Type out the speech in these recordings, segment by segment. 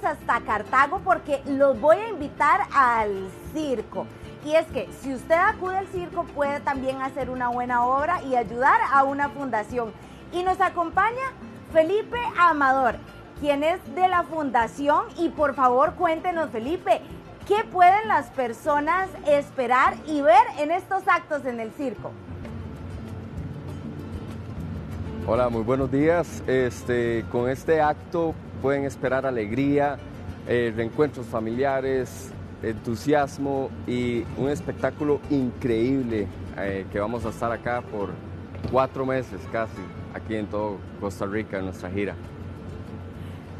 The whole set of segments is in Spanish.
hasta Cartago porque los voy a invitar al circo. Y es que si usted acude al circo puede también hacer una buena obra y ayudar a una fundación. Y nos acompaña Felipe Amador, quien es de la fundación. Y por favor cuéntenos, Felipe, ¿qué pueden las personas esperar y ver en estos actos en el circo? Hola, muy buenos días. Con este acto pueden esperar alegría, reencuentros familiares, entusiasmo y un espectáculo increíble que vamos a estar acá por 4 meses casi, aquí en todo Costa Rica, en nuestra gira.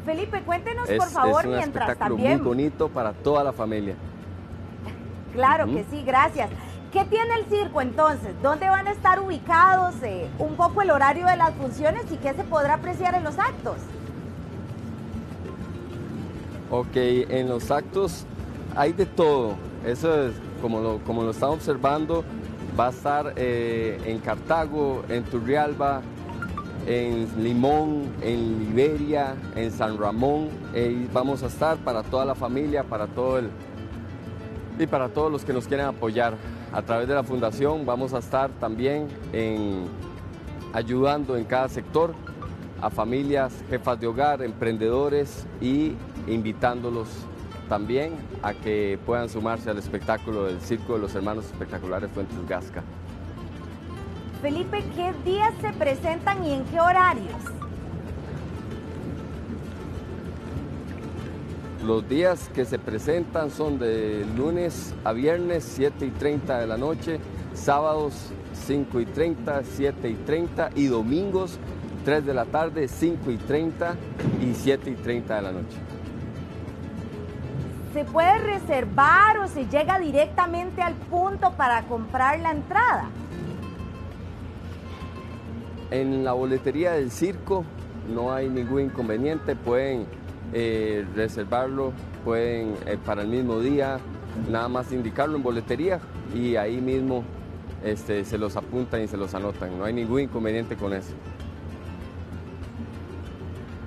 Felipe, cuéntenos por favor, es un mientras espectáculo también... muy bonito para toda la familia. Claro que sí, gracias. ¿Qué tiene el circo entonces? ¿Dónde van a estar ubicados? Un poco el horario de las funciones y qué se podrá apreciar en los actos. Ok, en los actos hay de todo. Eso es como lo están observando. Va a estar en Cartago, en Turrialba, en Limón, en Liberia, en San Ramón. Vamos a estar para toda la familia, para todos los que nos quieren apoyar. A través de la fundación vamos a estar también ayudando en cada sector a familias, jefas de hogar, emprendedores y invitándolos también a que puedan sumarse al espectáculo del Circo de los Hermanos Espectaculares Fuentes Gasca. Felipe, ¿qué días se presentan y en qué horarios? Los días que se presentan son de lunes a viernes, 7:30 de la noche, sábados 5:30, 7:30 y domingos 3 de la tarde, 5:30 y 7:30 de la noche. ¿Se puede reservar o se llega directamente al punto para comprar la entrada? En la boletería del circo no hay ningún inconveniente, pueden reservarlo, pueden para el mismo día, nada más indicarlo en boletería y ahí mismo se los apuntan y se los anotan, no hay ningún inconveniente con eso.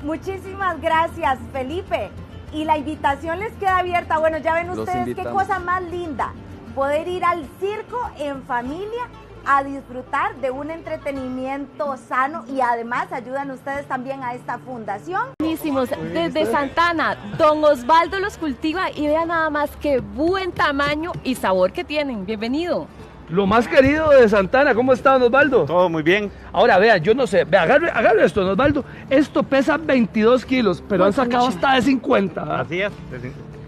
Muchísimas gracias, Felipe. Y la invitación les queda abierta. Bueno, ya ven ustedes qué cosa más linda, poder ir al circo en familia a disfrutar de un entretenimiento sano y además ayudan ustedes también a esta fundación. Buenísimos, desde Santana, don Osvaldo los cultiva y vean nada más qué buen tamaño y sabor que tienen. Bienvenido. Lo más querido de Santana, ¿cómo está, don Osvaldo? Todo muy bien. Ahora, vea, yo no sé, vea, agarre esto, don Osvaldo. Esto pesa 22 kilos, pero han sacado hasta de 50. ¿verdad? Así es.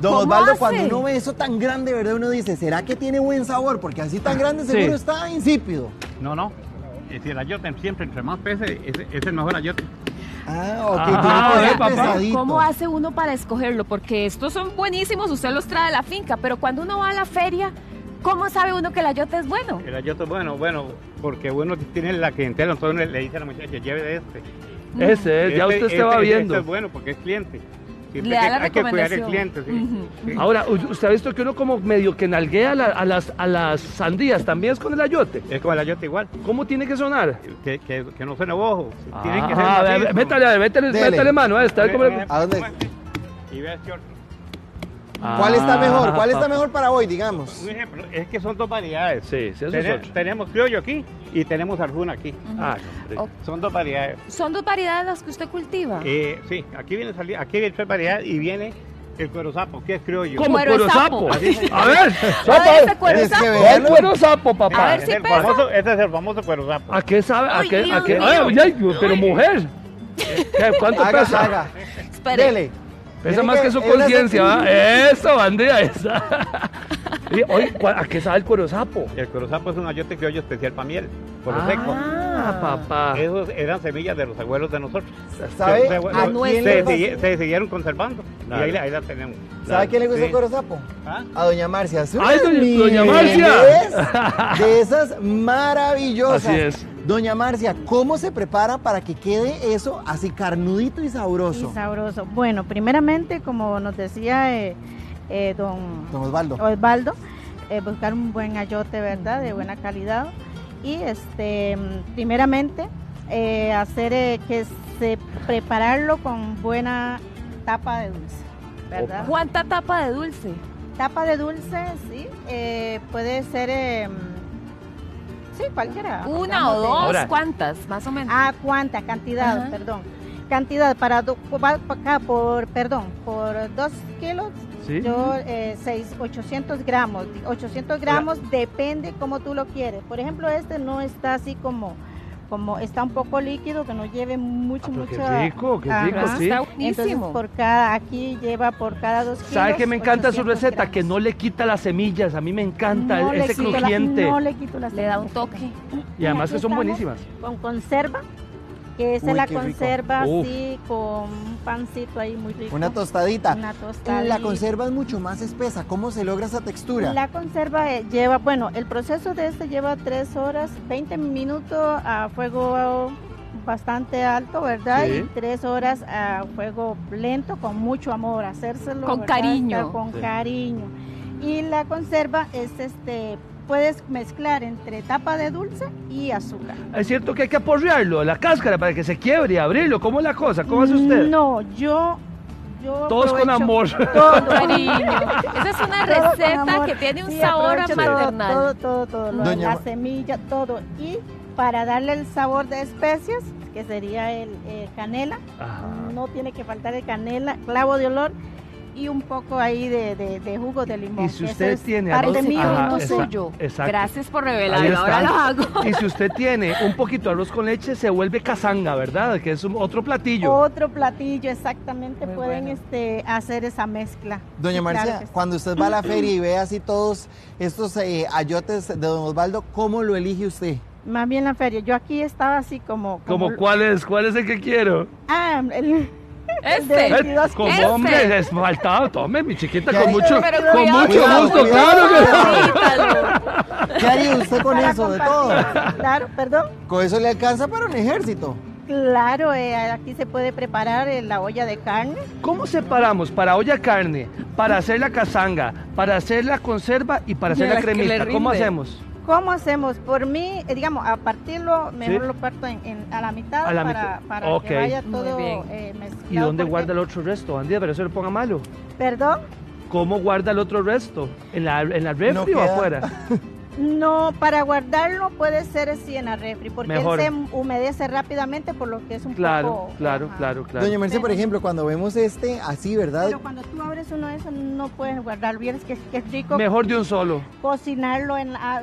Don Osvaldo, cuando uno ve eso tan grande, ¿verdad? Uno dice, ¿será que tiene buen sabor? Porque así tan grande seguro está insípido. No. Si el ayote siempre entre más pese, es el mejor ayote. ¿Cómo hace uno para escogerlo? Porque estos son buenísimos, usted los trae de la finca, pero cuando uno va a la feria, ¿cómo sabe uno que el ayote es bueno? El ayote es bueno, porque uno tiene la clientela, entonces uno le dice a la muchacha, lleve de este. Ese, ya usted se va viendo. Este es bueno porque es cliente. Le da la hay que cuidar recomendación. el cliente, sí. Sí. Ahora, ¿usted ha visto que uno como medio que nalguea a las sandías? ¿También es con el ayote? Es con el ayote igual. ¿Cómo tiene que sonar? Que no suene bojo. Tiene que ser métale mano a esta. ¿A dónde? Y vea, George. ¿Cuál está mejor? ¿Cuál está mejor para hoy, digamos? Un ejemplo, es que son dos variedades. Sí, eso es otro. Tenemos criollo aquí y tenemos arjuna aquí. Son dos variedades. ¿Son dos variedades las que usted cultiva? Sí, aquí viene tres variedades y viene el cuero sapo, que es criollo. ¿Cómo cuero sapo? A ver, ¿cuál cuero sapo, papá? A ver si Ese es el famoso cuero sapo. ¿A qué sabe? Ay, Dios mío. Pero mujer. ¿Cuánto pesa? Haga. Espere. Dele. Pesa más que su conciencia, ¿va? Eso, bandida, esa. Oye, ¿a qué sabe el cuero sapo? El cuero sapo es un ayote criollo especial para miel, por lo seco. Papá. Esos eran semillas de los abuelos de nosotros. ¿Sabe? Se siguieron conservando y ahí la tenemos. ¿Sabe a quién le gusta el cuero sapo? A doña Marcia. ¡Ay, doña Marcia! De esas maravillosas. Así es. Doña Marcia, ¿cómo se prepara para que quede eso así carnudito y sabroso? Bueno, primeramente, como nos decía don Osvaldo, buscar un buen ayote, ¿verdad? De buena calidad. Y primeramente, prepararlo con buena tapa de dulce. ¿verdad? ¿Cuánta tapa de dulce? Tapa de dulce, sí, puede ser, sí, cualquiera. ¿Una o dos? Ahora. ¿Cuántas, más o menos? ¿Cuánta? Cantidad, Ajá. perdón. Cantidad por 2 kilos, Sí. yo 800 gramos. 800 gramos depende como tú lo quieres. Por ejemplo, este no está así como está un poco líquido, que no lleve mucho. Qué rico, Ajá. sí. Está Entonces, buenísimo. aquí lleva por cada 2 kilos. ¿Sabe qué me encanta su 800 receta? gramos. Que no le quita las semillas. A mí me encanta No le ese quito crujiente. no le quito las Le da un semillas. toque. Y además Aquí que son estamos buenísimas. Con conserva, que esa Uy, la qué rico. conserva Uf. así, con un pancito ahí muy rico. Una tostadita. Una tostadita. La conserva es mucho más espesa. ¿Cómo se logra esa textura? La conserva lleva, el proceso de este lleva 3 horas, 20 minutos a fuego bastante alto, ¿verdad? Sí. Y 3 horas a fuego lento, con mucho amor, hacérselo. Con ¿verdad? cariño. Estar con Sí. cariño. Y la conserva es puedes mezclar entre tapa de dulce y azúcar. Es cierto que hay que aporrearlo, la cáscara, para que se quiebre y abrirlo. ¿Cómo es la cosa? ¿Cómo hace usted? No, yo Todos con aprovecho amor. todo. Cariño. Esa es una Todo con receta amor. que tiene un Sí, sabor aprovecho maternal. todo, Doña la Ma- semilla, todo. Y para darle el sabor de especias, que sería el canela, Ajá. no tiene que faltar el canela, clavo de olor y un poco ahí de jugo de limón. Y si que usted eso es tiene parte arroz- mío y Ajá, no Secreto suyo. suyo. exacto. Gracias por Ahí revelarlo. Ahora lo está. hago. Y si usted tiene un poquito de arroz con leche, se vuelve casanga, ¿verdad? Que es otro platillo. Otro platillo, exactamente, Muy pueden bueno. hacer esa mezcla. Doña Sí, Marcia, claro que sí. cuando usted va a la feria y ve así todos estos ayotes de don Osvaldo, ¿cómo lo elige usted? Más bien la feria. Yo aquí estaba así como... ¿Cuál es el que quiero? el Este. de 22 Como Ese. hombre, es faltado. Tome, mi chiquita, ¿Qué con hay? mucho, Pero con cuidado, mucho cuidado, gusto, cuidado. claro que Quítalo. ¿Qué haría usted con Para eso de todo? compartir. Claro, perdón. Con eso le alcanza para un ejército. Claro, aquí se puede preparar la olla de carne. ¿Cómo separamos para olla carne, para hacer la casanga, para hacer la conserva y para hacer Ya la que le cremita? ¿Cómo rinde. hacemos? ¿Cómo hacemos? Por mí, digamos, a partirlo, mejor Sí. lo parto a la mitad A la para, mitad. para Ok. que vaya Muy todo bien. mezclado. ¿Y dónde porque- guarda el otro resto, Andy? Pero eso le ponga malo. ¿Perdón? ¿Cómo guarda el otro resto? ¿En la refri No o queda. afuera? No, para guardarlo puede ser así en la refri, porque Mejor. él se humedece rápidamente, por lo que es un Claro, poco... claro, ajá. claro, claro. Doña Mercedes, por Pero- ejemplo, cuando vemos así, ¿verdad? Pero cuando tú abres uno de esos, no puedes guardar. Vieres que es rico Mejor de un solo. cocinarlo.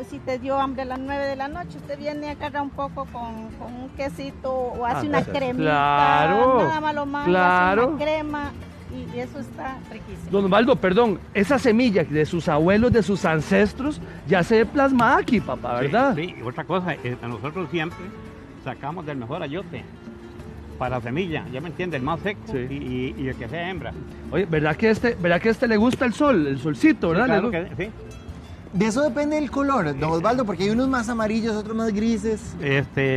Si te dio hambre a las 9 de la noche, usted viene a agarrar un poco con un quesito o hace una Entonces, cremita. claro, Nada más lo manda, claro. hace una crema y eso está riquísimo. Don Osvaldo, perdón, esa semilla de sus abuelos, de sus ancestros, ya se ve plasmada aquí, papá, ¿verdad? Sí, y otra cosa, nosotros siempre sacamos del mejor ayote para semilla, ya me entiende, el más seco Sí. y el que sea hembra. Oye, ¿verdad que este le gusta el sol, el solcito, ¿verdad? Claro Le- que sí. De eso depende el color, don Osvaldo, porque hay unos más amarillos, otros más grises.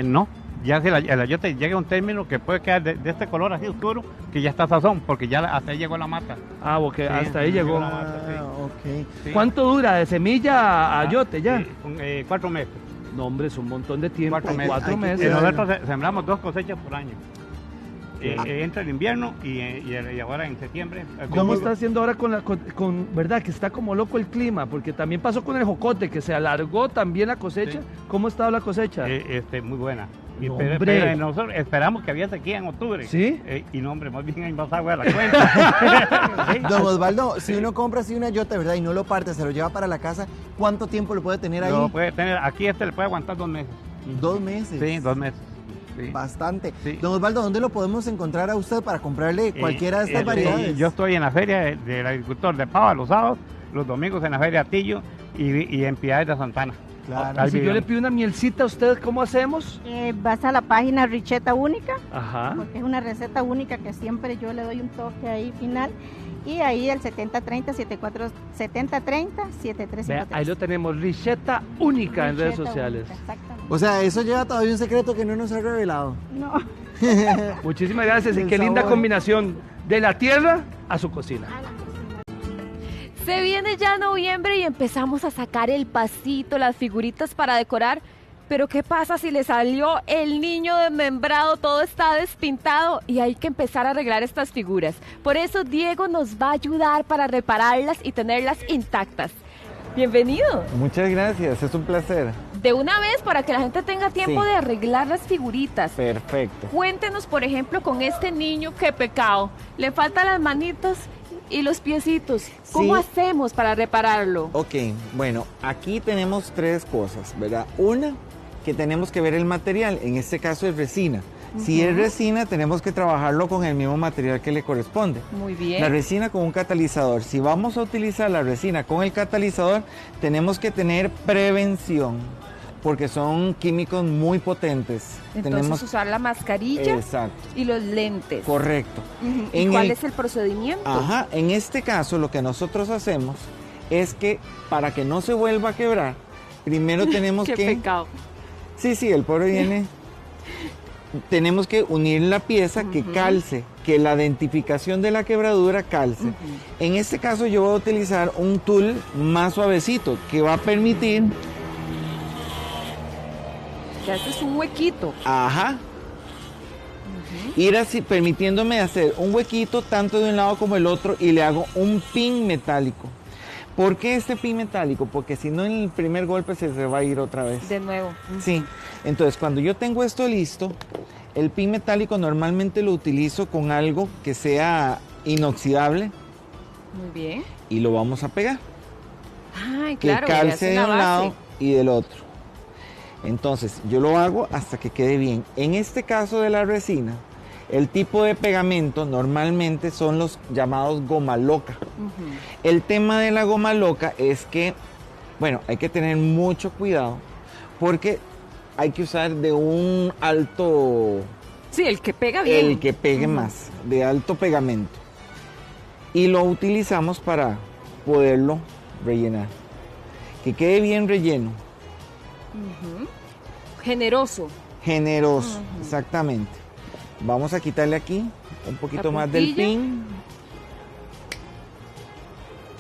No, ya si el ayote llega a un término que puede quedar de este color así oscuro, que ya está sazón, porque ya hasta ahí llegó la mata. Ah, ok, Sí, hasta ahí llegó. la mata, sí. Ok. Sí. ¿Cuánto dura de semilla a ayote ya? Con, 4 meses. No, hombre, es un montón de tiempo. 4 meses. 4 Hay que meses. cuidar. Nosotros sembramos 2 cosechas por año. Entra el invierno y ahora en septiembre. ¿Cómo está haciendo ahora verdad, que está como loco el clima? Porque también pasó con el jocote, que se alargó también la cosecha. Sí. ¿Cómo ha estado la cosecha? Muy buena. No, Pero hombre. nosotros esperamos que había sequía en octubre. ¿Sí? Y no, hombre, más bien hay más agua de la cuenta. Sí. Don Osvaldo, si uno compra así un ayote, ¿verdad? Y no lo parte, se lo lleva para la casa, ¿cuánto tiempo lo puede tener ahí? Lo puede tener, aquí le puede aguantar 2 meses. 2 meses. Sí, 2 meses. Sí. Bastante. Sí. Don Osvaldo, ¿dónde lo podemos encontrar a usted para comprarle cualquiera de estas variedades? Yo estoy en la feria del agricultor de Pava los sábados, los domingos en la feria Atillo y en Piedad de Santana. Claro. Y si yo le pido una mielcita a usted, ¿cómo hacemos? Vas a la página Richeta Única, Ajá. porque es una receta única que siempre yo le doy un toque ahí final. Y ahí el 7030-7353. Vea, ahí lo tenemos, receta única en redes sociales. Exactamente. O sea, eso lleva todavía un secreto que no nos ha revelado. No. Muchísimas gracias y El qué linda sabor. combinación de la tierra a su cocina. Se viene ya noviembre y empezamos a sacar el pasito, las figuritas para decorar. Pero ¿qué pasa si le salió el niño desmembrado, todo está despintado y hay que empezar a arreglar estas figuras? Por eso Diego nos va a ayudar para repararlas y tenerlas intactas. Bienvenido. Muchas gracias, es un placer. De una vez, para que la gente tenga tiempo de arreglar las figuritas. Perfecto. Cuéntenos, por ejemplo, con este niño, qué pecado. Le faltan las manitas y los piecitos. ¿Cómo hacemos para repararlo? Ok, bueno, aquí tenemos 3 cosas, ¿verdad? Una, que tenemos que ver el material, en este caso es resina. Si es resina, tenemos que trabajarlo con el mismo material que le corresponde. Muy bien. La resina con un catalizador. Si vamos a utilizar la resina con el catalizador, tenemos que tener prevención, porque son químicos muy potentes. Entonces usar la mascarilla. Exacto. Y los lentes. Correcto. ¿Y cuál es el procedimiento? Ajá, en este caso lo que nosotros hacemos es que para que no se vuelva a quebrar, primero tenemos Qué que... pecado. Sí, el pobre viene... Tenemos que unir la pieza que calce, que la identificación de la quebradura calce. En este caso yo voy a utilizar un tool más suavecito que va a permitir... Ya este es un huequito. Ajá. Ir así, permitiéndome hacer un huequito tanto de un lado como el otro y le hago un pin metálico. ¿Por qué este pin metálico? Porque si no en el primer golpe se va a ir otra vez. De nuevo. Sí. Entonces cuando yo tengo esto listo, el pin metálico normalmente lo utilizo con algo que sea inoxidable. Muy bien. Y lo vamos a pegar. Ay, claro. Que calce de un lado y del otro. Entonces yo lo hago hasta que quede bien. En este caso de la resina, el tipo de pegamento normalmente son los llamados goma loca. El tema de la goma loca es que, bueno, hay que tener mucho cuidado porque hay que usar de un alto... Sí, el que pega bien. El que pegue más, de alto pegamento. Y lo utilizamos para poderlo rellenar. Que quede bien relleno. Generoso. Generoso, exactamente. Vamos a quitarle aquí un poquito más del pin.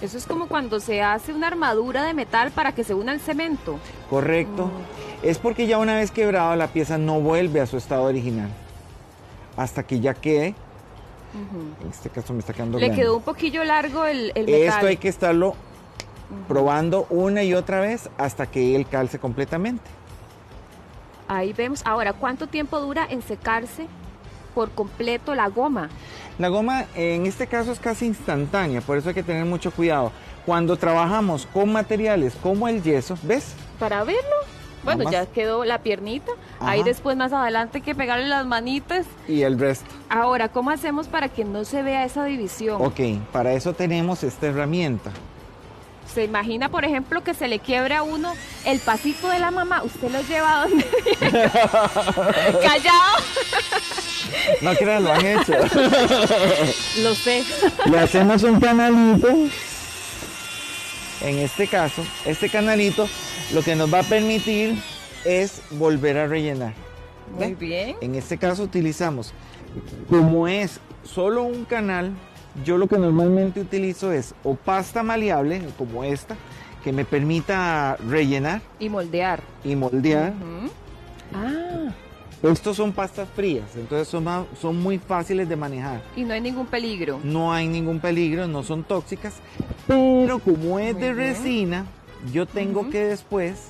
Eso es como cuando se hace una armadura de metal para que se una al cemento. Correcto. Es porque ya una vez quebrado la pieza no vuelve a su estado original. Hasta que ya quede. En este caso me está quedando grande. Le quedó un poquillo largo el metal. Esto hay que estarlo probando una y otra vez hasta que él calce completamente. Ahí vemos. Ahora, ¿cuánto tiempo dura en secarse por completo la goma? La goma en este caso es casi instantánea, por eso hay que tener mucho cuidado. Cuando trabajamos con materiales como el yeso, ¿ves? Para verlo. Bueno, ya quedó la piernita. Ahí después más adelante hay que pegarle las manitas. Y el resto. Ahora, ¿cómo hacemos para que no se vea esa división? Ok, para eso tenemos esta herramienta. ¿Se imagina, por ejemplo, que se le quiebre a uno el pasito de la mamá? ¿Usted lo lleva a dónde? ¡Callado! No crean, lo han hecho. Lo sé. Le hacemos un canalito. En este caso, este canalito lo que nos va a permitir es volver a rellenar. Muy bien. En este caso utilizamos, como es solo un canal, yo lo que normalmente utilizo es o pasta maleable, como esta, que me permita rellenar. Y moldear. Y moldear. Ah. Estos son pastas frías, entonces son muy fáciles de manejar. Y no hay ningún peligro. No hay ningún peligro, no son tóxicas, pero como es de resina, yo tengo que después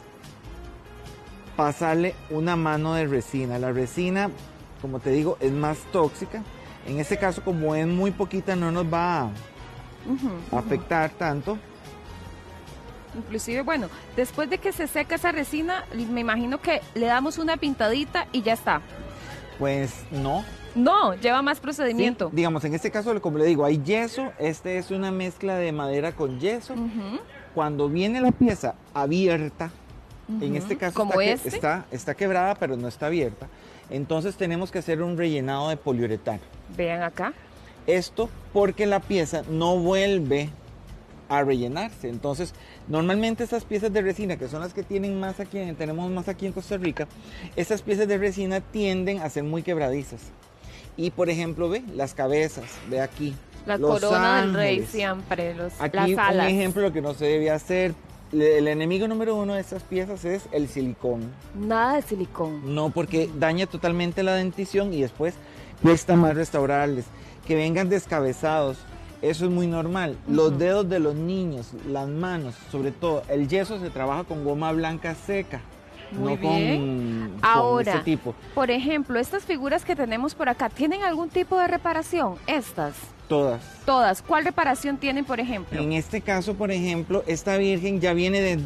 pasarle una mano de resina. La resina, como te digo, es más tóxica. En este caso, como es muy poquita, no nos va a afectar tanto. Inclusive, bueno, después de que se seca esa resina, me imagino que le damos una pintadita y ya está. Pues no. No, lleva más procedimiento. Sí, digamos, en este caso, como le digo, hay yeso. Este es una mezcla de madera con yeso. Cuando viene la pieza abierta, en este caso como está quebrada, pero no está abierta. Entonces tenemos que hacer un rellenado de poliuretano. Vean acá. Esto porque la pieza no vuelve a rellenarse. Entonces, normalmente estas piezas de resina, que son las que tenemos más aquí en Costa Rica, estas piezas de resina tienden a ser muy quebradizas. Y por ejemplo, ve las cabezas, ve aquí. La los corona ángeles. del rey siempre, aquí las alas. un ejemplo de lo que no se debe hacer, el enemigo número uno de estas piezas es el silicón. Nada de silicón. No, porque daña totalmente la dentición y después cuesta más restaurarles. Que vengan descabezados, eso es muy normal. Los dedos de los niños, las manos, sobre todo, el yeso se trabaja con goma blanca seca. Muy no bien. Con Ahora, este tipo. por ejemplo, estas figuras que tenemos por acá, ¿tienen algún tipo de reparación? Estas. Todas. Todas. ¿Cuál reparación tienen, por ejemplo? En este caso, por ejemplo, esta Virgen ya viene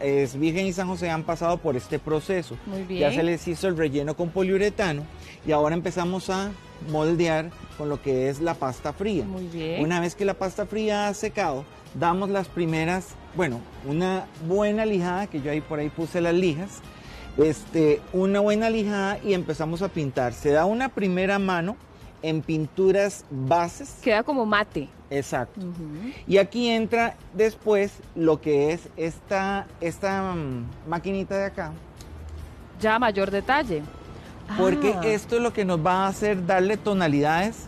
es Virgen y San José han pasado por este proceso. Muy bien. Ya se les hizo el relleno con poliuretano y ahora empezamos a moldear con lo que es la pasta fría. Muy bien. Una vez que la pasta fría ha secado, damos las primeras, bueno, una buena lijada, que yo ahí por ahí puse las lijas, una buena lijada y empezamos a pintar. Se da una primera mano en pinturas bases. Queda como mate. Exacto. Y aquí entra después lo que es esta maquinita de acá. Ya mayor detalle. Porque esto es lo que nos va a hacer darle tonalidades.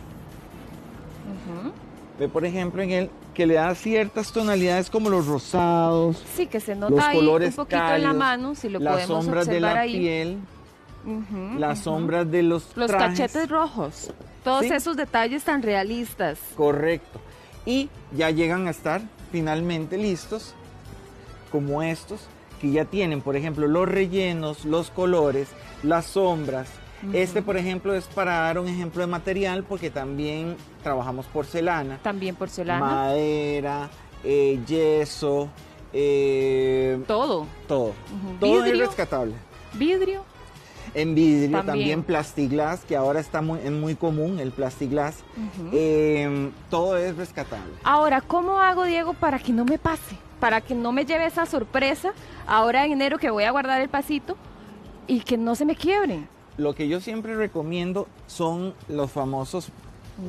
Ve, por ejemplo, en el que le da ciertas tonalidades como los rosados. Sí, que se nota los ahí colores un poquito cálidos, en la mano, si lo las podemos sombras de observar la ahí. piel, las sombras de los trajes. Cachetes rojos. Todos Sí. esos detalles tan realistas. Correcto. Y ya llegan a estar finalmente listos, como estos, que ya tienen, por ejemplo, los rellenos, los colores, las sombras. Por ejemplo, es para dar un ejemplo de material, porque también trabajamos porcelana. También porcelana. Madera, yeso, Todo. todo. Ujú. Todo es Vidrio. rescatable. Vidrio. En vidrio, También. también plastiglas, que ahora está muy común, el plastiglas. Todo es rescatable. Ahora, ¿cómo hago, Diego, para que no me pase? Para que no me lleve esa sorpresa ahora en enero que voy a guardar el pasito y que no se me quiebren. Lo que yo siempre recomiendo son los famosos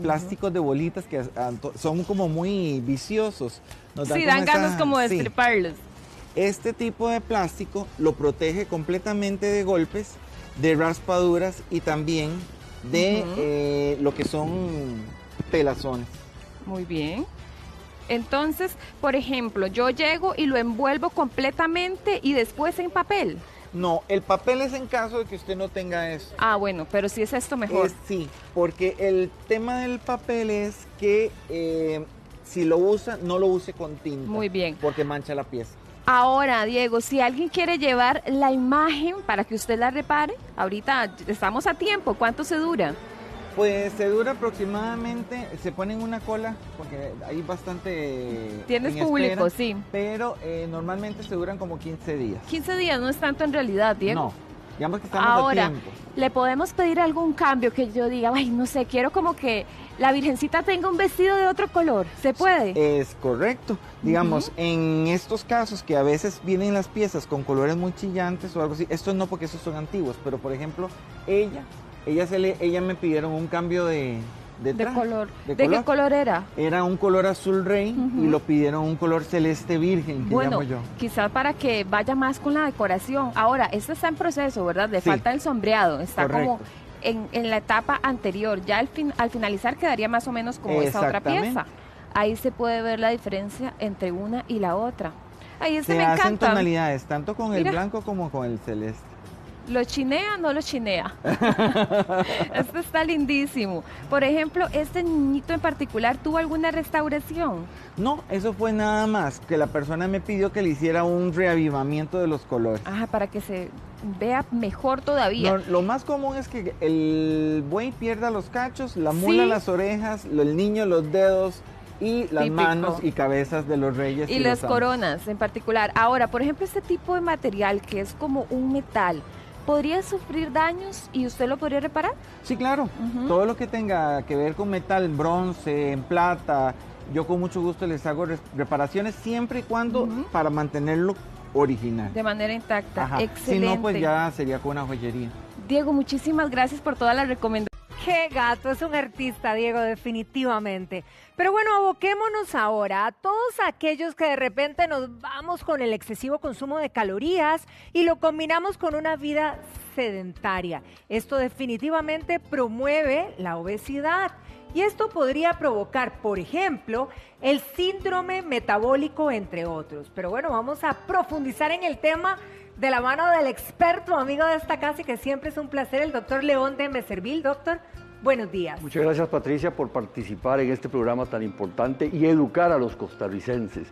plásticos de bolitas que son como muy viciosos. Nos Sí, como dan ganas como de sí. estriparlos. Este tipo de plástico lo protege completamente de golpes, de raspaduras y también de lo que son pelazones. Muy bien. Entonces, por ejemplo, yo llego y lo envuelvo completamente y después en papel. No, el papel es en caso de que usted no tenga eso. Ah, bueno, pero si es esto mejor. Sí, porque el tema del papel es que si lo usa, no lo use con tinta. Muy bien. Porque mancha la pieza. Ahora, Diego, si alguien quiere llevar la imagen para que usted la repare, ahorita estamos a tiempo, ¿cuánto se dura? Pues se dura aproximadamente, se pone en una cola, porque hay bastante... Tienes en público, espera, sí. Pero normalmente se duran como 15 días. 15 días no es tanto en realidad, Diego. No, digamos que estamos Ahora, a tiempo. ¿le podemos pedir algún cambio que yo diga, ay, no sé, quiero como que la Virgencita tenga un vestido de otro color? ¿Se puede? Es correcto. Digamos, en estos casos que a veces vienen las piezas con colores muy chillantes o algo así, estos no, porque estos son antiguos, pero por ejemplo, ella me pidieron un cambio de traje, color. de ¿De color. qué color era? Era un color azul rey y lo pidieron un color celeste virgen, que Bueno, llamo yo. quizás para que vaya más con la decoración. Ahora, este está en proceso, ¿verdad? Le Sí. falta el sombreado, está Correcto. como en la etapa anterior. Ya al finalizar quedaría más o menos como esa otra Exactamente. pieza. Ahí se puede ver la diferencia entre una y la otra. Ay, este Se me hacen encanta. tonalidades, tanto con el Mira. blanco como con el celeste. ¿Lo chinea o no lo chinea? Esto está lindísimo. Por ejemplo, este niñito en particular, ¿tuvo alguna restauración? No, eso fue nada más, que la persona me pidió que le hiciera un reavivamiento de los colores. Ah, para que se vea mejor todavía. Lo más común es que el buey pierda los cachos, la mula Sí. las orejas, el niño los dedos y las Típico. manos y cabezas de los reyes. Y los las santos. coronas en particular. Ahora, por ejemplo, este tipo de material que es como un metal, ¿podría sufrir daños y usted lo podría reparar? Sí, claro. Ujú. Todo lo que tenga que ver con metal, en bronce, en plata, yo con mucho gusto les hago reparaciones siempre y cuando para mantenerlo original. De manera intacta. Ajá. Excelente. Si no, pues ya sería con una joyería. Diego, muchísimas gracias por todas las recomendaciones. Qué gato, es un artista, Diego, definitivamente. Pero bueno, aboquémonos ahora a todos aquellos que de repente nos vamos con el excesivo consumo de calorías y lo combinamos con una vida sedentaria. Esto definitivamente promueve la obesidad. Y esto podría provocar, por ejemplo, el síndrome metabólico, entre otros. Pero bueno, vamos a profundizar en el tema de la mano del experto, amigo de esta casa, y que siempre es un placer, el doctor León de Meservil. Doctor, buenos días. Muchas gracias, Patricia, por participar en este programa tan importante y educar a los costarricenses.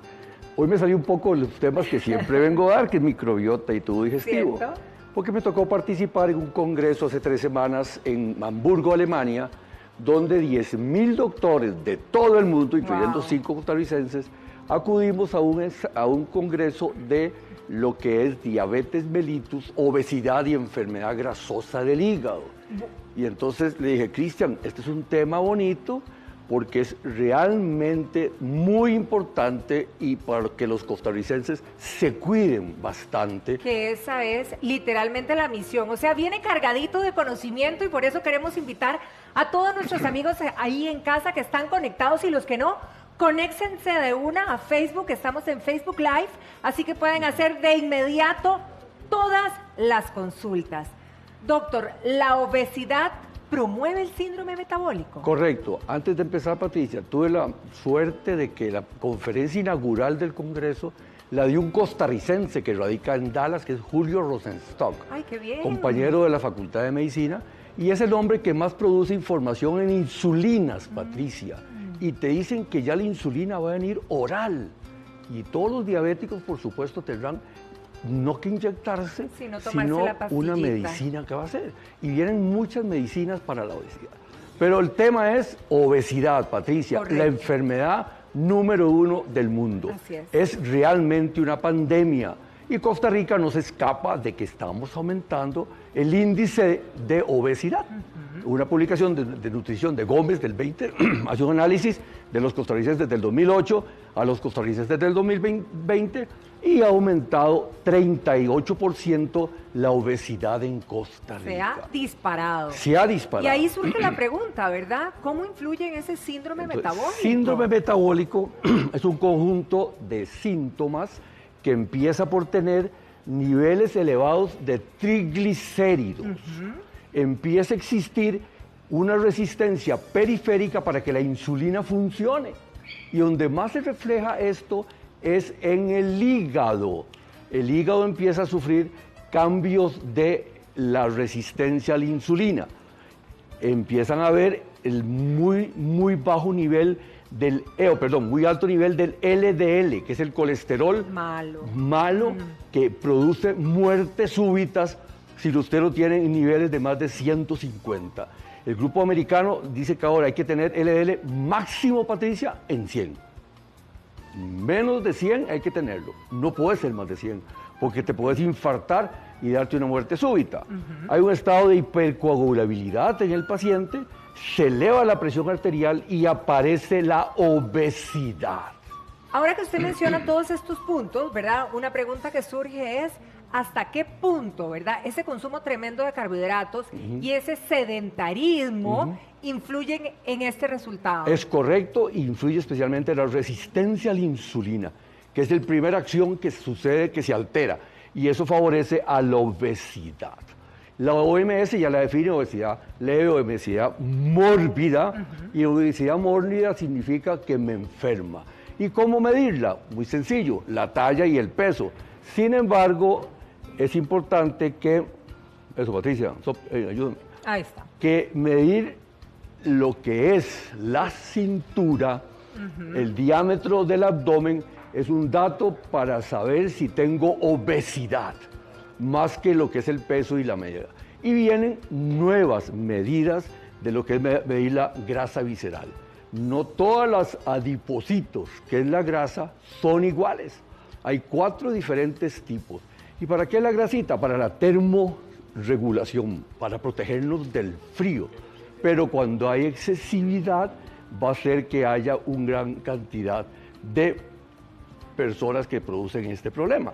Hoy me salió un poco de los temas que siempre vengo a dar, que es microbiota y tubo digestivo. ¿Cierto? Porque me tocó participar en un congreso hace 3 semanas en Hamburgo, Alemania, donde 10.000 doctores de todo el mundo, incluyendo 5 costarricenses, acudimos a un congreso de lo que es diabetes mellitus, obesidad y enfermedad grasosa del hígado. Y entonces le dije, Cristian, este es un tema bonito porque es realmente muy importante y para que los costarricenses se cuiden bastante. Que esa es literalmente la misión, o sea, viene cargadito de conocimiento y por eso queremos invitar a todos nuestros amigos ahí en casa que están conectados y los que no, conéctense de una a Facebook, estamos en Facebook Live, así que pueden hacer de inmediato todas las consultas. Doctor, ¿la obesidad promueve el síndrome metabólico? Correcto. Antes de empezar, Patricia, tuve la suerte de que la conferencia inaugural del Congreso la dio un costarricense que radica en Dallas, que es Julio Rosenstock. ¡Ay, qué bien! Compañero de la Facultad de Medicina, y es el hombre que más produce información en insulinas, Patricia. Y te dicen que ya la insulina va a venir oral. Y todos los diabéticos, por supuesto, tendrán no que inyectarse, sino una medicina que va a hacer. Y vienen muchas medicinas para la obesidad. Pero el tema es obesidad, Patricia, la enfermedad número 1 del mundo. Así es. Es realmente una pandemia. Y Costa Rica no se escapa de que estamos aumentando el índice de obesidad. Una publicación de nutrición de Gómez del 20 hace un análisis de los costarricenses desde el 2008 a los costarricenses desde el 2020 y ha aumentado 38% la obesidad en Costa Rica. Se ha disparado. Se ha disparado. Y ahí surge la pregunta, ¿verdad? ¿Cómo influye en ese síndrome metabólico? Síndrome metabólico es un conjunto de síntomas que empieza por tener niveles elevados de triglicéridos. Empieza a existir una resistencia periférica para que la insulina funcione. Y donde más se refleja esto es en el hígado. El hígado empieza a sufrir cambios de la resistencia a la insulina. Empiezan a ver el muy bajo nivel del muy alto nivel del LDL, que es el colesterol malo que produce muertes súbitas si usted lo tiene en niveles de más de 150. El grupo americano dice que ahora hay que tener LDL máximo, Patricia, en 100. Menos de 100 hay que tenerlo. No puede ser más de 100, porque te puedes infartar y darte una muerte súbita. Hay un estado de hipercoagulabilidad en el paciente, se eleva la presión arterial y aparece la obesidad. Ahora que usted menciona todos estos puntos, ¿verdad? Una pregunta que surge es, ¿hasta qué punto, verdad, ese consumo tremendo de carbohidratos y ese sedentarismo influyen en este resultado? Es correcto, influye especialmente la resistencia a la insulina, que es la primera acción que sucede, que se altera, y eso favorece a la obesidad. La OMS ya la define obesidad leve, obesidad mórbida, y obesidad mórbida significa que me enferma. ¿Y cómo medirla? Muy sencillo, la talla y el peso. Sin embargo, es importante que, Patricia, ayúdame. Ahí está. Que medir lo que es la cintura, el diámetro del abdomen, es un dato para saber si tengo obesidad, más que lo que es el peso y la medida. Y vienen nuevas medidas de lo que es medir la grasa visceral. No todas las adipocitos, que es la grasa, son iguales. Hay 4 diferentes tipos. ¿Y para qué la grasita? Para la termorregulación, para protegernos del frío. Pero cuando hay excesividad, va a hacer que haya una gran cantidad de personas que producen este problema.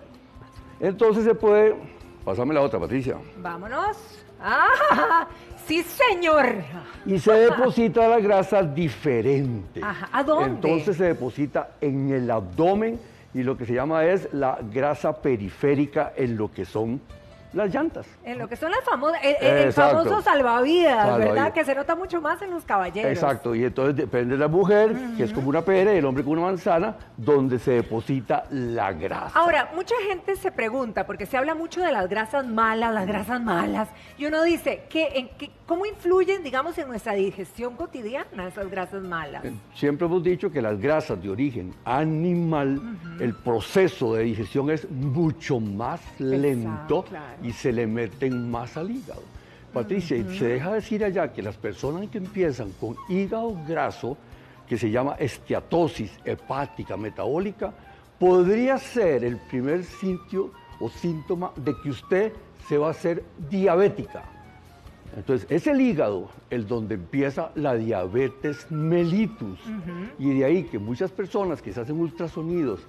Entonces se puede... Pásame la otra, Patricia. Vámonos. ¡Ah! ¡Sí, señor! Y se deposita la grasa diferente. Ajá. ¿A dónde? Entonces se deposita en el abdomen y lo que se llama es la grasa periférica en lo que son las llantas. En lo que son las famosas, el famoso salvavidas, ¿verdad? Que se nota mucho más en los caballeros. Exacto, y entonces depende de la mujer, que es como una pera, y el hombre como una manzana, donde se deposita la grasa. Ahora, mucha gente se pregunta, porque se habla mucho de las grasas malas, y uno dice, ¿cómo influyen, digamos, en nuestra digestión cotidiana esas grasas malas? Siempre hemos dicho que las grasas de origen animal, el proceso de digestión es mucho más lento, y se le meten más al hígado. Patricia, se deja decir allá que las personas que empiezan con hígado graso, que se llama esteatosis hepática metabólica, podría ser el primer sitio o síntoma de que usted se va a hacer diabética. Entonces, es el hígado el donde empieza la diabetes mellitus. Y de ahí que muchas personas que se hacen ultrasonidos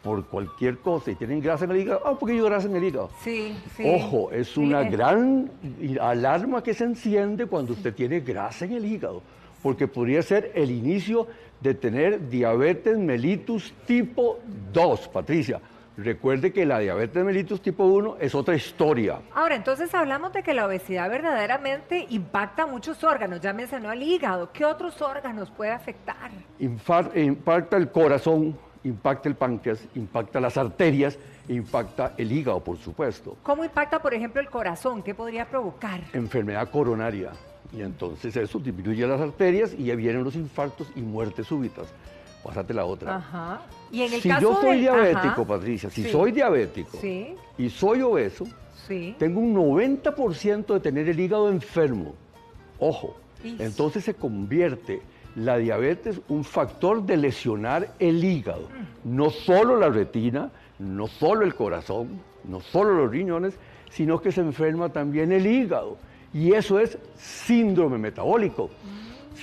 por cualquier cosa y tienen grasa en el hígado, un poquillo de grasa en el hígado. Sí. Ojo, es una gran alarma que se enciende cuando usted tiene grasa en el hígado, porque podría ser el inicio de tener diabetes mellitus tipo 2, Patricia. Recuerde que la diabetes mellitus tipo 1 es otra historia. Ahora, entonces hablamos de que la obesidad verdaderamente impacta muchos órganos. Ya mencionó el hígado. ¿Qué otros órganos puede afectar? Impacta el corazón, impacta el páncreas, impacta las arterias, impacta el hígado, por supuesto. ¿Cómo impacta, por ejemplo, el corazón? ¿Qué podría provocar? Enfermedad coronaria. Y entonces eso disminuye las arterias y ya vienen los infartos y muertes súbitas. Pásate la otra. Ajá. Y en el si caso yo soy diabético, Patricia, si soy diabético y soy obeso, tengo un 90% de tener el hígado enfermo. Ojo, entonces se convierte la diabetes un factor de lesionar el hígado. No solo la retina, no solo el corazón, no solo los riñones, sino que se enferma también el hígado. Y eso es síndrome metabólico.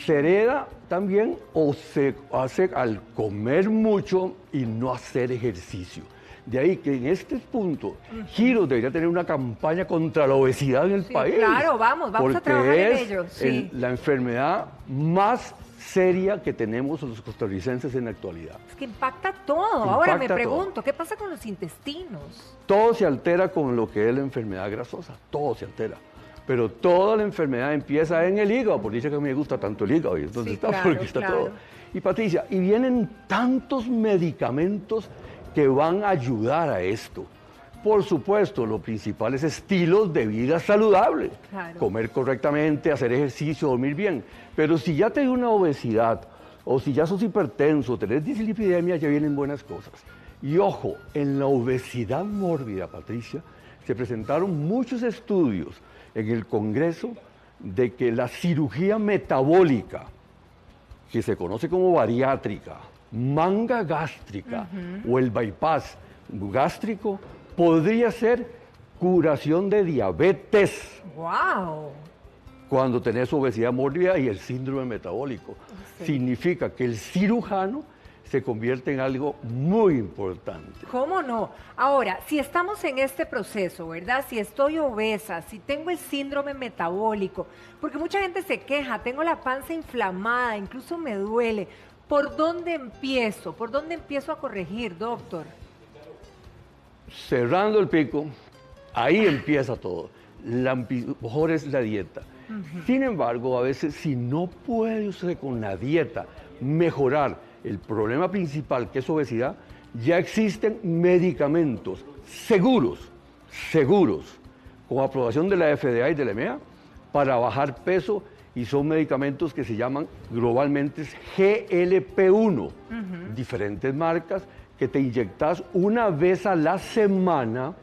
Se hereda también o se hace al comer mucho y no hacer ejercicio. De ahí que en este punto, Giros debería tener una campaña contra la obesidad en el país. Claro, vamos a trabajar en ello. Es la enfermedad más seria que tenemos los costarricenses en la actualidad. Es que impacta todo. Ahora me pregunto, ¿qué pasa con los intestinos? Todo se altera con lo que es la enfermedad grasosa, todo se altera. Pero toda la enfermedad empieza en el hígado, por dicho que a mí me gusta tanto el hígado, y entonces está todo. Y Patricia, y vienen tantos medicamentos que van a ayudar a esto. Por supuesto, los principales estilos de vida saludable, comer correctamente, hacer ejercicio, dormir bien. Pero si ya tenés una obesidad, o si ya sos hipertenso, tenés dislipidemia, ya vienen buenas cosas. Y ojo, en la obesidad mórbida, Patricia, se presentaron muchos estudios en el Congreso de que la cirugía metabólica, que se conoce como bariátrica, manga gástrica o el bypass gástrico, podría ser curación de diabetes. ¡Wow! Cuando tenés obesidad mórbida y el síndrome metabólico. Significa que el cirujano se convierte en algo muy importante. ¿Cómo no? Ahora, si estamos en este proceso, ¿verdad? Si estoy obesa, si tengo el síndrome metabólico, porque mucha gente se queja, tengo la panza inflamada, incluso me duele. ¿Por dónde empiezo? ¿Por dónde empiezo a corregir, doctor? Cerrando el pico, ahí empieza todo. La mejor es la dieta. Sin embargo, a veces si no puede usted con la dieta mejorar el problema principal, que es obesidad, ya existen medicamentos seguros, con aprobación de la FDA y de la EMEA, para bajar peso, y son medicamentos que se llaman globalmente GLP-1, diferentes marcas, que te inyectas una vez a la semana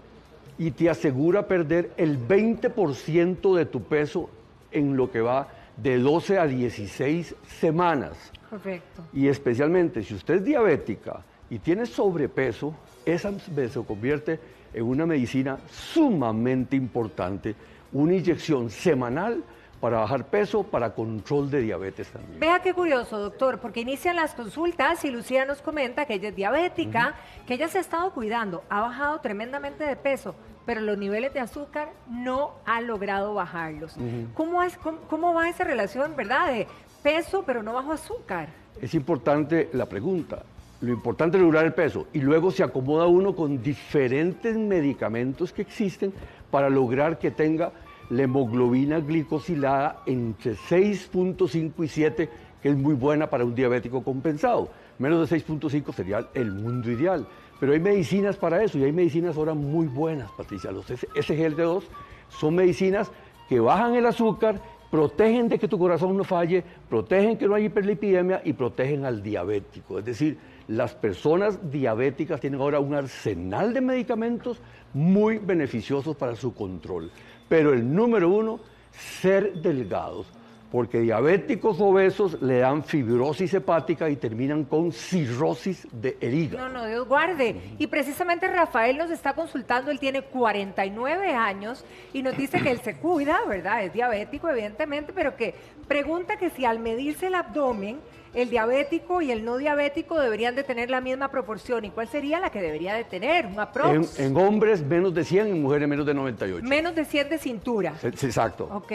y te asegura perder el 20% de tu peso en lo que va de 12 a 16 semanas. Correcto. Y especialmente si usted es diabética y tiene sobrepeso, esa se convierte en una medicina sumamente importante, una inyección semanal para bajar peso, para control de diabetes también. Vea qué curioso, doctor, porque inician las consultas y Lucía nos comenta que ella es diabética, que ella se ha estado cuidando, ha bajado tremendamente de peso, pero los niveles de azúcar no ha logrado bajarlos. ¿Cómo va esa relación, verdad, de peso pero no bajo azúcar? Es importante la pregunta. lo importante es regular el peso y luego se acomoda uno con diferentes medicamentos que existen para lograr que tenga la hemoglobina glicosilada entre 6.5 y 7, que es muy buena para un diabético compensado. Menos de 6.5 sería el mundo ideal. Pero hay medicinas para eso y hay medicinas ahora muy buenas, Patricia. Los SGLT2 son medicinas que bajan el azúcar, protegen de que tu corazón no falle, protegen que no haya hiperlipidemia y protegen al diabético. Es decir, las personas diabéticas tienen ahora un arsenal de medicamentos muy beneficiosos para su control. Pero el número uno, ser delgados, porque diabéticos obesos le dan fibrosis hepática y terminan con cirrosis del hígado. No, Dios guarde. Y precisamente Rafael nos está consultando, él tiene 49 años y nos dice que él se cuida, ¿verdad? Es diabético, evidentemente, pero que pregunta que si al medirse el abdomen, el diabético y el no diabético deberían de tener la misma proporción. ¿Y cuál sería la que debería de tener? ¿Un aprox? En hombres menos de 100, en mujeres menos de 98. Menos de 100 de cintura. Sí, exacto. Ok.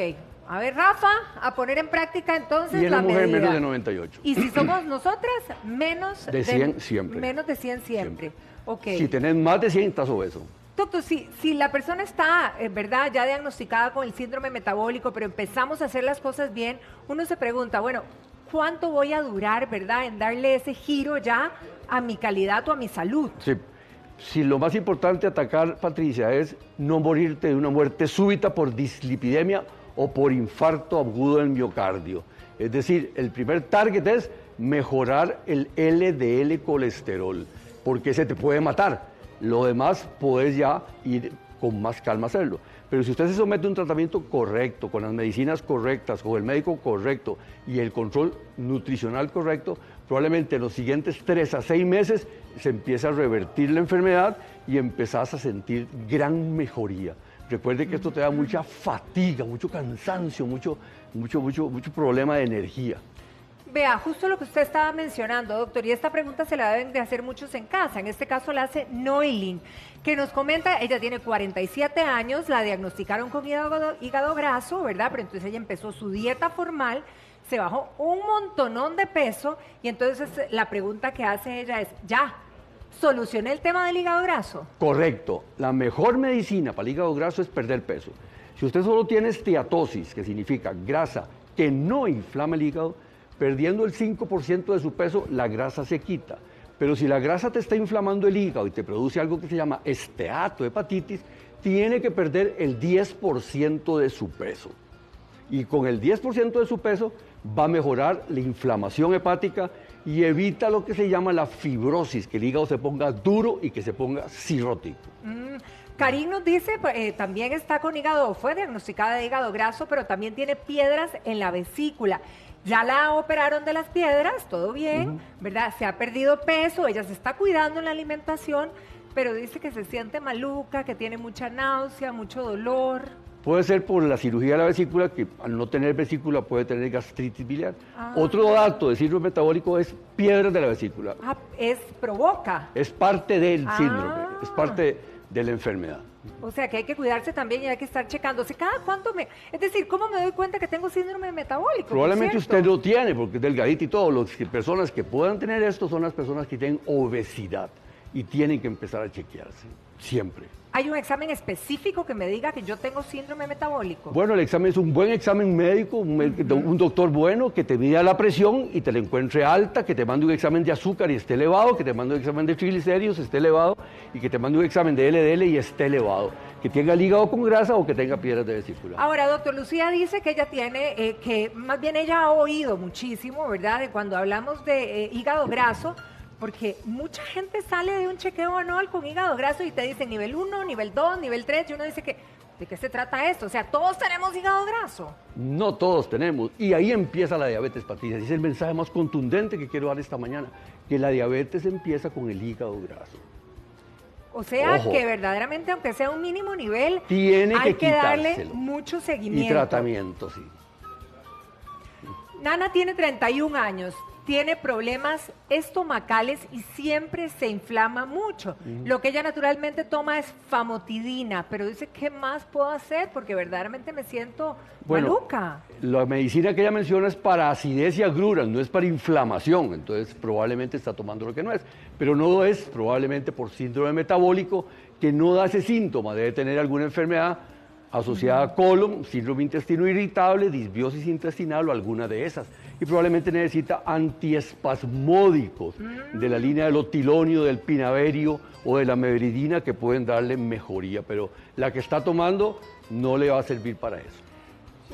A ver, Rafa, a poner en práctica entonces y en la mujer medida. menos de 98. Y si somos nosotras, menos de 100 siempre. Menos de 100 siempre. Ok. Si tenés más de 100, estás obeso. Doctor, si la persona está, en verdad, ya diagnosticada con el síndrome metabólico, pero empezamos a hacer las cosas bien, uno se pregunta, bueno, ¿cuánto voy a durar, verdad, en darle ese giro ya a mi calidad o a mi salud? Sí. Si lo más importante a atacar, Patricia, es no morirte de una muerte súbita por dislipidemia o por infarto agudo del miocardio. Es decir, el primer target es mejorar el LDL colesterol, porque ese te puede matar. Lo demás puedes ya ir con más calma a hacerlo. Pero si usted se somete a un tratamiento correcto, con las medicinas correctas, con el médico correcto y el control nutricional correcto, probablemente en los siguientes 3 a 6 meses se empieza a revertir la enfermedad y empezás a sentir gran mejoría. Recuerde que esto te da mucha fatiga, mucho cansancio, mucho problema de energía. Vea, justo lo que usted estaba mencionando, doctor, y esta pregunta se la deben de hacer muchos en casa. En este caso la hace Noilin, que nos comenta, ella tiene 47 años, la diagnosticaron con hígado graso, ¿verdad? Pero entonces ella empezó su dieta formal, se bajó un montonón de peso, y entonces la pregunta que hace ella es, ¿ya solucioné el tema del hígado graso? Correcto. La mejor medicina para el hígado graso es perder peso. Si usted solo tiene esteatosis, que significa grasa que no inflama el hígado, perdiendo el 5% de su peso, la grasa se quita. Pero si la grasa te está inflamando el hígado y te produce algo que se llama esteatohepatitis, tiene que perder el 10% de su peso. Y con el 10% de su peso va a mejorar la inflamación hepática y evita lo que se llama la fibrosis, que el hígado se ponga duro y que se ponga cirrótico. Karin nos dice, también está con hígado, fue diagnosticada de hígado graso, pero también tiene piedras en la vesícula. Ya la operaron de las piedras, todo bien, ¿verdad? Se ha perdido peso, ella se está cuidando en la alimentación, pero dice que se siente maluca, que tiene mucha náusea, mucho dolor. Puede ser por la cirugía de la vesícula, que al no tener vesícula puede tener gastritis biliar. Otro dato de síndrome metabólico es piedras de la vesícula. Provoca. Es parte del síndrome, es parte de la enfermedad. O sea que hay que cuidarse también y hay que estar checándose. ¿Cada cuánto me...? Es decir, ¿cómo me doy cuenta que tengo síndrome metabólico? Probablemente usted lo tiene, porque es delgadita y todo. Las personas que puedan tener esto son las personas que tienen obesidad y tienen que empezar a chequearse, siempre. ¿Hay un examen específico que me diga que yo tengo síndrome metabólico? Bueno, el examen es un buen examen médico, un doctor bueno que te mida la presión y te la encuentre alta, que te mande un examen de azúcar y esté elevado, que te mande un examen de triglicéridos y esté elevado, y que te mande un examen de LDL y esté elevado, que tenga el hígado con grasa o que tenga piedras de vesícula. Ahora, doctor, Lucía dice que ella tiene, que más bien ella ha oído muchísimo, ¿verdad?, de cuando hablamos de hígado graso, porque mucha gente sale de un chequeo anual con hígado graso y te dicen nivel 1, nivel 2, nivel 3, y uno dice que, ¿de qué se trata esto? O sea, ¿todos tenemos hígado graso? No todos tenemos, y ahí empieza la diabetes, Patricia. Ese es el mensaje más contundente que quiero dar esta mañana, que la diabetes empieza con el hígado graso. O sea, Ojo, que verdaderamente, aunque sea un mínimo nivel, hay que darle mucho seguimiento. Y tratamiento, sí. Nana tiene 31 años. tiene problemas estomacales y siempre se inflama mucho. Lo que ella naturalmente toma es famotidina, pero dice, ¿qué más puedo hacer? Porque verdaderamente me siento maluca. La medicina que ella menciona es para acidez y agruras, no es para inflamación, entonces probablemente está tomando lo que no es, pero no es probablemente por síndrome metabólico, que no da ese síntoma, debe tener alguna enfermedad asociada a colon, síndrome intestino irritable, disbiosis intestinal o alguna de esas. Y probablemente necesita antiespasmódicos de la línea del otilonio, del pinaverio o de la meveridina que pueden darle mejoría, pero la que está tomando no le va a servir para eso.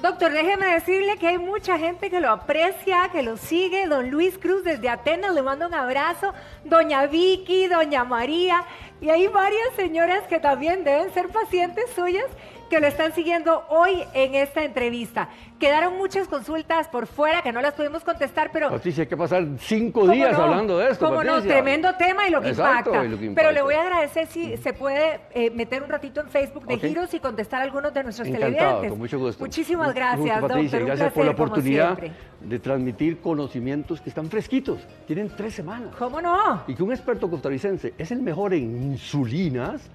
Doctor, déjeme decirle que hay mucha gente que lo aprecia, que lo sigue. Don Luis Cruz desde Atenas le manda un abrazo. Doña Vicky, doña María. Y hay varias señoras que también deben ser pacientes suyas que lo están siguiendo hoy en esta entrevista. Quedaron muchas consultas por fuera que no las pudimos contestar, pero... Patricia, hay que pasar 5 días hablando de esto, Como no, tremendo tema y lo que impacta. Pero le voy a agradecer si se puede meter un ratito en Facebook de Giros y contestar a algunos de nuestros televidentes. Con mucho gusto. Muchísimas gracias, Patricia, doctor. Gracias por la oportunidad de transmitir conocimientos que están fresquitos. Tienen 3 semanas. ¿Cómo no? Y que un experto costarricense es el mejor en insulinas.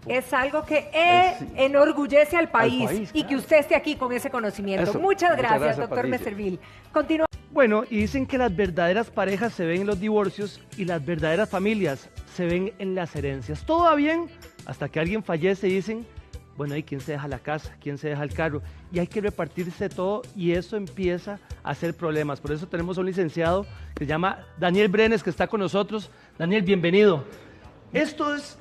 Es algo que enorgullece al país y que usted esté aquí con ese conocimiento. Muchas gracias, doctor Meservil. Continúa. Bueno, y dicen que las verdaderas parejas se ven en los divorcios y las verdaderas familias se ven en las herencias. Todo va bien hasta que alguien fallece y dicen, bueno, ¿y quién se deja la casa? ¿Quién se deja el carro? Y hay que repartirse todo y eso empieza a hacer problemas. Por eso tenemos a un licenciado que se llama Daniel Brenes, que está con nosotros. Daniel, bienvenido. Esto es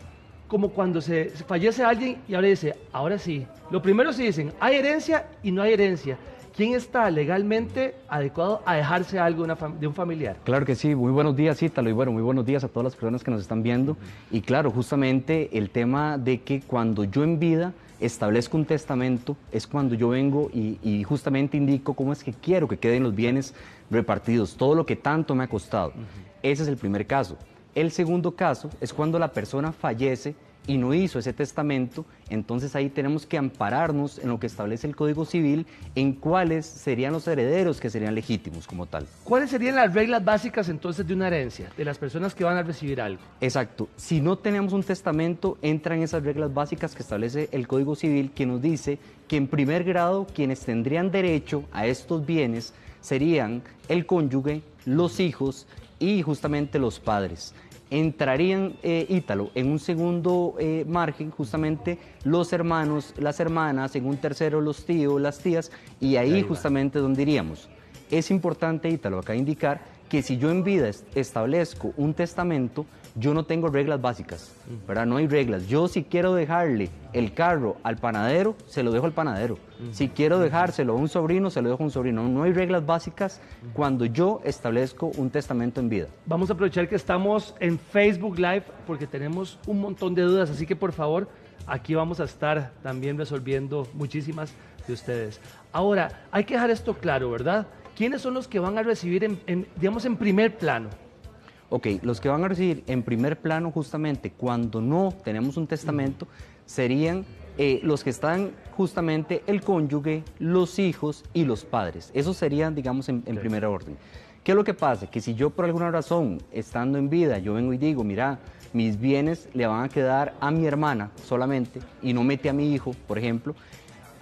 como cuando se fallece alguien y ahora dice, ahora sí. Lo primero se dicen, hay herencia y no hay herencia. ¿Quién está legalmente adecuado a dejarse algo de un familiar? Claro que sí, muy buenos días, Ítalo, y bueno, muy buenos días a todas las personas que nos están viendo. Y claro, justamente el tema de que cuando yo en vida establezco un testamento es cuando yo vengo y justamente indico cómo es que quiero que queden los bienes repartidos, todo lo que tanto me ha costado. Ese es el primer caso. El segundo caso es cuando la persona fallece y no hizo ese testamento, entonces ahí tenemos que ampararnos en lo que establece el Código Civil, en cuáles serían los herederos que serían legítimos como tal. ¿Cuáles serían las reglas básicas entonces de una herencia, de las personas que van a recibir algo? Exacto, si no tenemos un testamento, entran esas reglas básicas que establece el Código Civil, que nos dice que en primer grado quienes tendrían derecho a estos bienes serían el cónyuge, los hijos y justamente los padres. Entrarían, Ítalo, en un segundo margen justamente los hermanos, las hermanas, en un tercero los tíos, las tías, y ahí justamente donde iríamos. Es importante, Ítalo, acá indicar que si yo en vida establezco un testamento, yo no tengo reglas básicas, ¿verdad? No hay reglas. Yo si quiero dejarle el carro al panadero, se lo dejo al panadero. Si quiero dejárselo a un sobrino, se lo dejo a un sobrino. No hay reglas básicas cuando yo establezco un testamento en vida. Vamos a aprovechar que estamos en Facebook Live porque tenemos un montón de dudas, así que por favor, aquí vamos a estar también resolviendo muchísimas de ustedes. Ahora, hay que dejar esto claro, ¿verdad? ¿Quiénes son los que van a recibir, digamos, en primer plano? Ok, los que van a recibir en primer plano justamente cuando no tenemos un testamento serían los que están justamente el cónyuge, los hijos y los padres. Esos serían, digamos, en primer orden. ¿Qué es lo que pasa? Que si yo por alguna razón, estando en vida, yo vengo y digo, mira, mis bienes le van a quedar a mi hermana solamente y no mete a mi hijo, por ejemplo,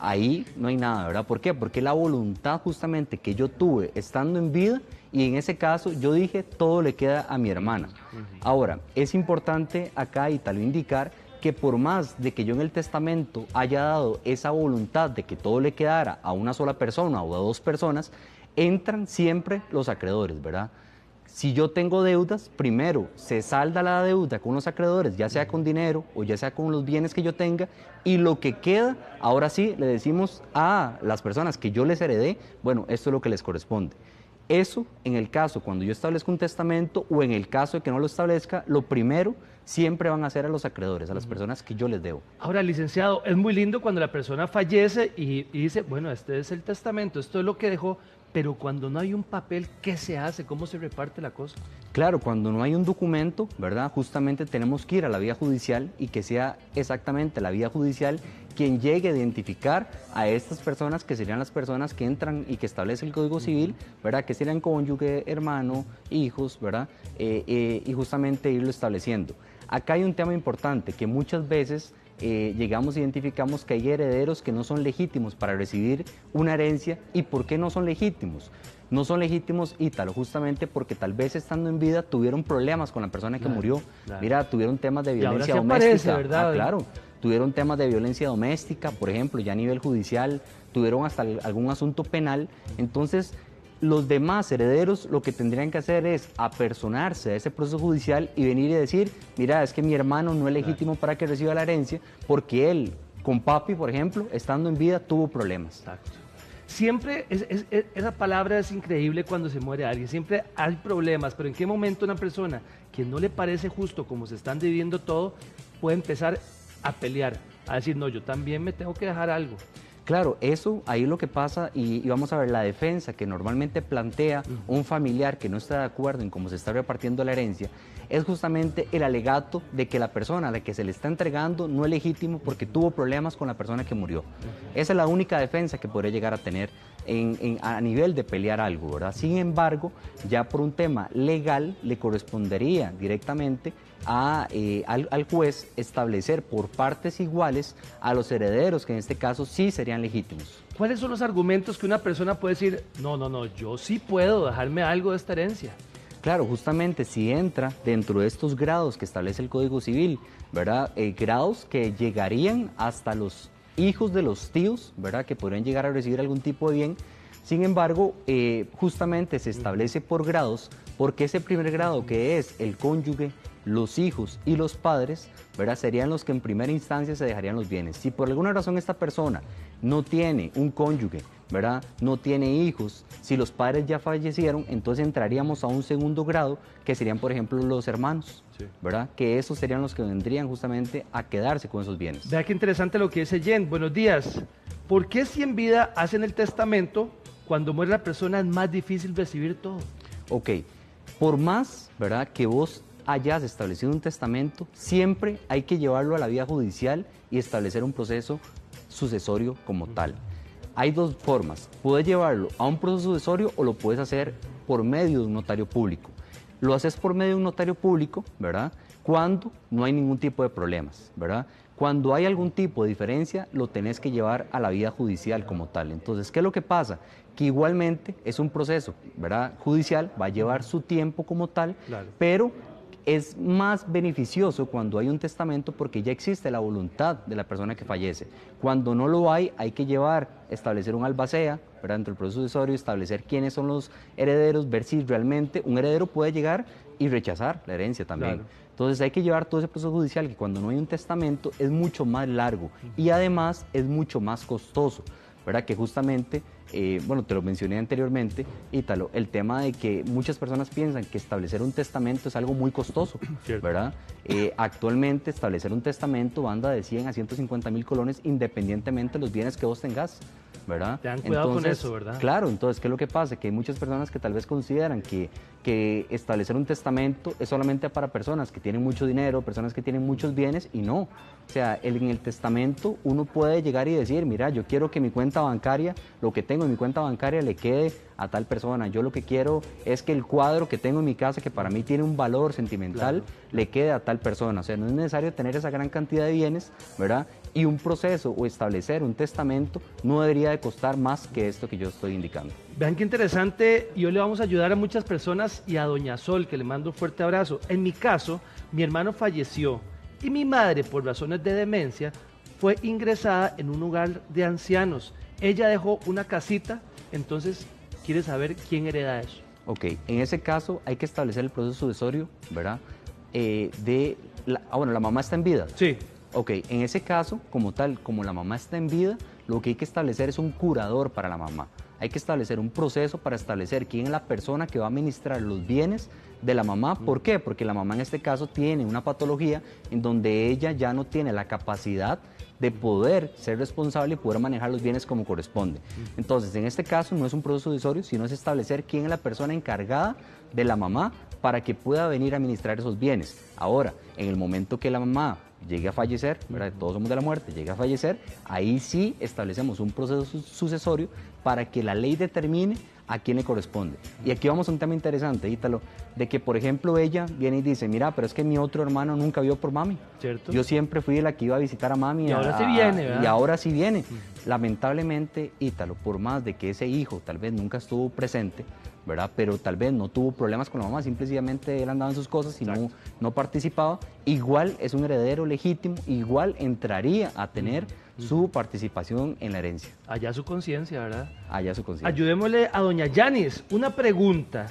ahí no hay nada, ¿verdad? ¿Por qué? Porque la voluntad justamente que yo tuve estando en vida y en ese caso yo dije todo le queda a mi hermana. Ahora, es importante acá y tal indicar que por más de que yo en el testamento haya dado esa voluntad de que todo le quedara a una sola persona o a 2 personas, entran siempre los acreedores, ¿verdad? Si yo tengo deudas, primero se salda la deuda con los acreedores, ya sea con dinero o ya sea con los bienes que yo tenga, y lo que queda, ahora sí, le decimos a las personas que yo les heredé, bueno, esto es lo que les corresponde. Eso, en el caso cuando yo establezco un testamento o en el caso de que no lo establezca, lo primero siempre van a ser a los acreedores, a las personas que yo les debo. Ahora, licenciado, es muy lindo cuando la persona fallece y dice, bueno, este es el testamento, esto es lo que dejó, pero cuando no hay un papel, ¿qué se hace? ¿Cómo se reparte la cosa? Claro, cuando no hay un documento, ¿verdad? Justamente tenemos que ir a la vía judicial y que sea exactamente la vía judicial quien llegue a identificar a estas personas, que serían las personas que entran y que establece el Código Civil, ¿verdad? Que serían cónyuge, hermano, hijos, ¿verdad? Y justamente irlo estableciendo. Acá hay un tema importante, que muchas veces llegamos e identificamos que hay herederos que no son legítimos para recibir una herencia. ¿Y por qué no son legítimos? No son legítimos, Ítalo, justamente porque tal vez estando en vida tuvieron problemas con la persona que murió. Claro. Mira, tuvieron temas de violencia doméstica. Aparece, ¿verdad? Claro, tuvieron temas de violencia doméstica, por ejemplo, ya a nivel judicial, tuvieron hasta algún asunto penal. Entonces, los demás herederos lo que tendrían que hacer es apersonarse a ese proceso judicial y venir y decir, mira, es que mi hermano no es legítimo para que reciba la herencia porque él, con papi, por ejemplo, estando en vida, tuvo problemas. Exacto. Siempre, esa palabra es increíble cuando se muere alguien, siempre hay problemas, pero ¿en qué momento una persona que no le parece justo como se están dividiendo todo, puede empezar a pelear, a decir, no, yo también me tengo que dejar algo? Claro, eso ahí lo que pasa, y vamos a ver, la defensa que normalmente plantea un familiar que no está de acuerdo en cómo se está repartiendo la herencia, es justamente el alegato de que la persona a la que se le está entregando no es legítimo porque tuvo problemas con la persona que murió. Esa es la única defensa que podría llegar a tener a nivel de pelear algo, ¿verdad? Sin embargo, ya por un tema legal le correspondería directamente al juez establecer por partes iguales a los herederos que en este caso sí serían legítimos. ¿Cuáles son los argumentos que una persona puede decir, no, yo sí puedo dejarme algo de esta herencia? Claro, justamente si entra dentro de estos grados que establece el Código Civil, ¿verdad? Grados que llegarían hasta los hijos de los tíos, ¿verdad? Que podrían llegar a recibir algún tipo de bien. Sin embargo, justamente se establece por grados, porque ese primer grado que es el cónyuge, los hijos y los padres, ¿verdad? Serían los que en primera instancia se dejarían los bienes. Si por alguna razón esta persona no tiene un cónyuge, ¿verdad? No tiene hijos, si los padres ya fallecieron, entonces entraríamos a un segundo grado, que serían, por ejemplo, los hermanos, ¿verdad? Que esos serían los que vendrían justamente a quedarse con esos bienes. Vea qué interesante lo que dice Jen. Buenos días. ¿Por qué si en vida hacen el testamento, cuando muere la persona es más difícil recibir todo? Ok, por más, ¿verdad?, que vos hayas establecido un testamento, siempre hay que llevarlo a la vía judicial y establecer un proceso sucesorio como tal. Hay dos formas, puedes llevarlo a un proceso sucesorio o lo puedes hacer por medio de un notario público. Lo haces por medio de un notario público, ¿verdad?, cuando no hay ningún tipo de problemas, ¿verdad? Cuando hay algún tipo de diferencia, lo tenés que llevar a la vía judicial como tal. Entonces, ¿qué es lo que pasa? Que igualmente es un proceso, ¿verdad?, judicial, va a llevar su tiempo como tal, claro, pero es más beneficioso cuando hay un testamento porque ya existe la voluntad de la persona que fallece. Cuando no lo hay que establecer un albacea, ¿verdad?, dentro del proceso sucesorio, establecer quiénes son los herederos, ver si realmente un heredero puede llegar y rechazar la herencia también. Claro. Entonces hay que llevar todo ese proceso judicial que cuando no hay un testamento es mucho más largo y además es mucho más costoso, ¿verdad? Que justamente, bueno, te lo mencioné anteriormente, Ítalo, el tema de que muchas personas piensan que establecer un testamento es algo muy costoso, ¿verdad? Actualmente establecer un testamento anda de 100 a 150 mil colones independientemente de los bienes que vos tengas, ¿verdad? Te dan cuidado con eso, ¿verdad? Claro, entonces, ¿qué es lo que pasa? Que hay muchas personas que tal vez consideran que establecer un testamento es solamente para personas que tienen mucho dinero, personas que tienen muchos bienes, y no. O sea, en el testamento uno puede llegar y decir, mira, yo quiero que mi cuenta bancaria, lo que tengo en mi cuenta bancaria le quede a tal persona. Yo lo que quiero es que el cuadro que tengo en mi casa, que para mí tiene un valor sentimental, claro, le quede a tal persona. O sea, no es necesario tener esa gran cantidad de bienes, ¿verdad? Y un proceso o establecer un testamento no debería de costar más que esto que yo estoy indicando. Vean qué interesante, y hoy le vamos a ayudar a muchas personas y a doña Sol, que le mando un fuerte abrazo. En mi caso, mi hermano falleció y mi madre, por razones de demencia, fue ingresada en un hogar de ancianos. Ella dejó una casita, entonces quiere saber quién hereda eso. Ok, en ese caso hay que establecer el proceso sucesorio, ¿verdad? Bueno, la mamá está en vida. Sí. Ok, en ese caso, como tal, como la mamá está en vida, lo que hay que establecer es un curador para la mamá. Hay que establecer un proceso para establecer quién es la persona que va a administrar los bienes de la mamá. ¿Por qué? Porque la mamá en este caso tiene una patología en donde ella ya no tiene la capacidad de poder ser responsable y poder manejar los bienes como corresponde. Entonces, en este caso no es un proceso sucesorio, sino es establecer quién es la persona encargada de la mamá para que pueda venir a administrar esos bienes. Ahora, en el momento que la mamá llegue a fallecer, ¿verdad? Todos somos de la muerte, llegue a fallecer, ahí sí establecemos un proceso sucesorio para que la ley determine a quién le corresponde. Y aquí vamos a un tema interesante, Ítalo, de que, por ejemplo, ella viene y dice, mira, pero es que mi otro hermano nunca vio por mami. ¿Cierto? Yo siempre fui la que iba a visitar a mami. Y ahora sí viene, ¿verdad? Y ahora sí viene. Lamentablemente, Ítalo, por más de que ese hijo tal vez nunca estuvo presente, ¿verdad? Pero tal vez no tuvo problemas con la mamá, simplemente él andaba en sus cosas y no participaba, igual es un heredero legítimo, igual entraría a tener su participación en la herencia. Allá su conciencia, ¿verdad? Allá su conciencia. Ayudémosle a doña Yanis. Una pregunta.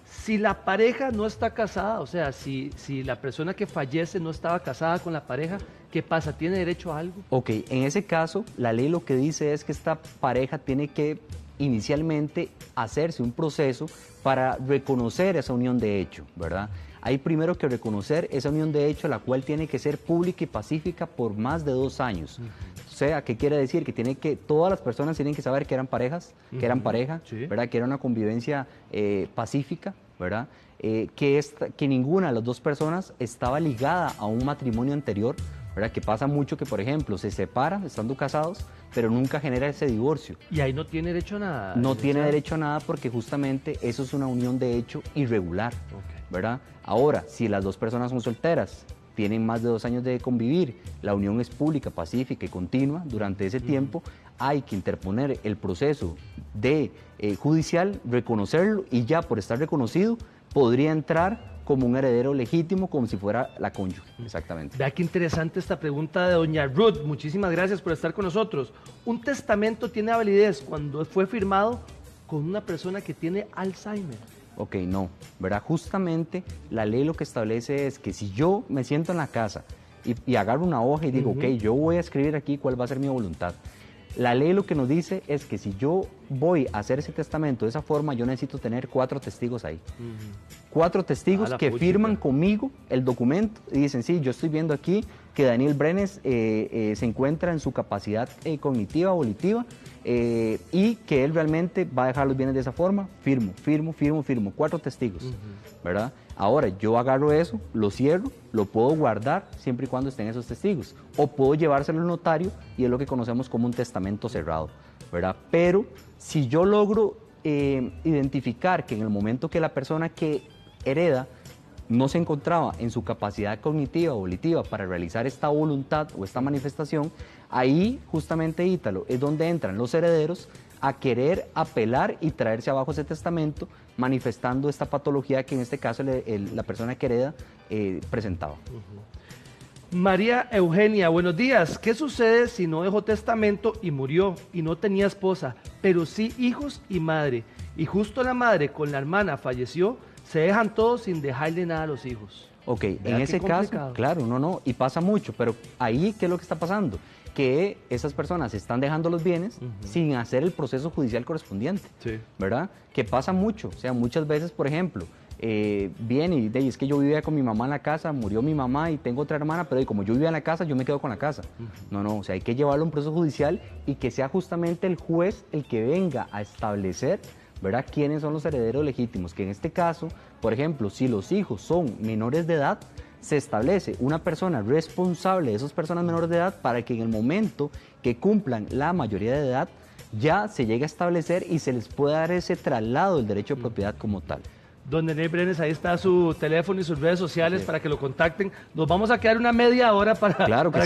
Si la pareja no está casada, o sea, si la persona que fallece no estaba casada con la pareja, ¿qué pasa? ¿Tiene derecho a algo? Ok, en ese caso, la ley lo que dice es que esta pareja tiene que inicialmente hacerse un proceso para reconocer esa unión de hecho, ¿verdad? Hay primero que reconocer esa unión de hecho, la cual tiene que ser pública y pacífica por más de 2 años. O sea, ¿qué quiere decir? Que todas las personas tienen que saber que eran parejas, que eran pareja, ¿verdad? Que era una convivencia pacífica, ¿verdad? Que ninguna de las 2 personas estaba ligada a un matrimonio anterior, ¿verdad? Que pasa mucho que, por ejemplo, se separan estando casados, pero nunca genera ese divorcio. Y ahí no tiene derecho a nada. No tiene derecho a nada porque justamente eso es una unión de hecho irregular, ¿verdad? Ahora, si las 2 personas son solteras, tienen más de 2 años de convivir, la unión es pública, pacífica y continua, durante ese tiempo hay que interponer el proceso de judicial, reconocerlo y ya por estar reconocido podría entrar como un heredero legítimo, como si fuera la cónyuge, exactamente. Vea qué interesante esta pregunta de doña Ruth. Muchísimas gracias por estar con nosotros. ¿Un testamento tiene validez cuando fue firmado con una persona que tiene Alzheimer? Ok, no, ¿verdad? Justamente la ley lo que establece es que si yo me siento en la casa y agarro una hoja y digo, ok, yo voy a escribir aquí cuál va a ser mi voluntad. La ley lo que nos dice es que si yo voy a hacer ese testamento de esa forma, yo necesito tener 4 testigos ahí. 4 testigos que firman conmigo el documento y dicen, sí, yo estoy viendo aquí que Daniel Brenes se encuentra en su capacidad cognitiva, volitiva, y que él realmente va a dejar los bienes de esa forma. Firmo. 4 testigos, ¿verdad? Ahora, yo agarro eso, lo cierro, lo puedo guardar siempre y cuando estén esos testigos. O puedo llevárselo al notario y es lo que conocemos como un testamento cerrado, ¿verdad? Pero si yo logro identificar que en el momento que la persona que hereda no se encontraba en su capacidad cognitiva o volitiva para realizar esta voluntad o esta manifestación, ahí justamente, Ítalo, es donde entran los herederos a querer apelar y traerse abajo ese testamento, manifestando esta patología que en este caso la persona que hereda presentaba. María Eugenia, buenos días. ¿Qué sucede si no dejó testamento y murió y no tenía esposa, pero sí hijos y madre? Y justo la madre con la hermana falleció, se dejan todos sin dejarle nada a los hijos. Ok, en ese caso, claro, no, y pasa mucho, pero ahí, ¿qué es lo que está pasando? Que esas personas están dejando los bienes sin hacer el proceso judicial correspondiente, ¿verdad? Que pasa mucho, o sea, muchas veces, por ejemplo, viene y es que yo vivía con mi mamá en la casa, murió mi mamá y tengo otra hermana, pero como yo vivía en la casa, yo me quedo con la casa. No, o sea, hay que llevarlo a un proceso judicial y que sea justamente el juez el que venga a establecer, ¿verdad?, quiénes son los herederos legítimos, que en este caso, por ejemplo, si los hijos son menores de edad, se establece una persona responsable de esas personas menores de edad para que en el momento que cumplan la mayoría de edad ya se llegue a establecer y se les pueda dar ese traslado del derecho de propiedad como tal. Don Daniel Brenes, ahí está su teléfono y sus redes sociales para que lo contacten. Nos vamos a quedar una media hora para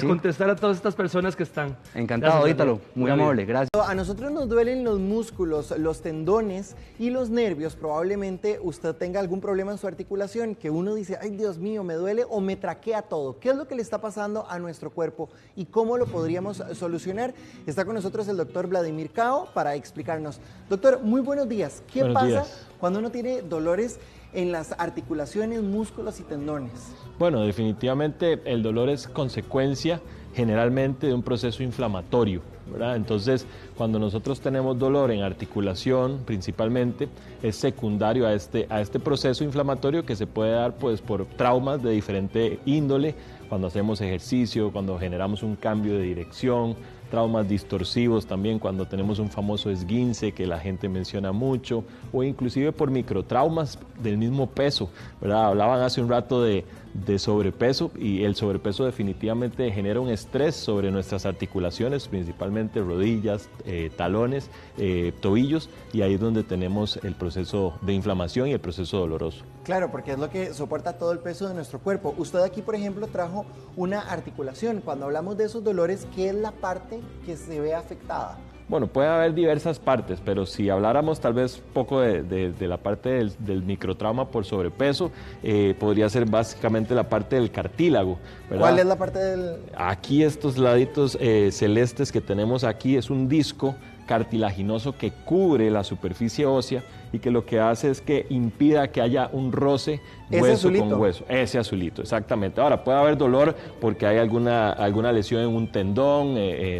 contestar a todas estas personas que están. Encantado, Ítalo. Muy amable, gracias. A nosotros nos duelen los músculos, los tendones y los nervios. Probablemente usted tenga algún problema en su articulación, que uno dice, ay Dios mío, me duele o me traquea todo. ¿Qué es lo que le está pasando a nuestro cuerpo y cómo lo podríamos solucionar? Está con nosotros el doctor Vladimir Cao para explicarnos. Doctor, muy buenos días. ¿Qué pasa cuando uno tiene dolores en las articulaciones, músculos y tendones? Bueno, definitivamente el dolor es consecuencia generalmente de un proceso inflamatorio ¿verdad? Entonces, cuando nosotros tenemos dolor en articulación, principalmente, es secundario a este proceso inflamatorio que se puede dar pues, por traumas de diferente índole, cuando hacemos ejercicio, cuando generamos un cambio de dirección, traumas distorsivos también cuando tenemos un famoso esguince que la gente menciona mucho, o inclusive por microtraumas del mismo peso, ¿verdad? Hablaban hace un rato de sobrepeso, y el sobrepeso definitivamente genera un estrés sobre nuestras articulaciones, principalmente rodillas, talones, tobillos, y ahí es donde tenemos el proceso de inflamación y el proceso doloroso. Claro, porque es lo que soporta todo el peso de nuestro cuerpo. Usted aquí, por ejemplo, trajo una articulación. Cuando hablamos de esos dolores, ¿qué es la parte que se ve afectada? Bueno, puede haber diversas partes, pero si habláramos tal vez poco de la parte del microtrauma por sobrepeso, podría ser básicamente la parte del cartílago, ¿verdad? ¿Cuál es la parte del...? Aquí estos laditos celestes que tenemos aquí es un disco cartilaginoso que cubre la superficie ósea y que lo que hace es que impida que haya un roce hueso con hueso. Ese azulito, exactamente. Ahora, puede haber dolor porque hay alguna lesión en un tendón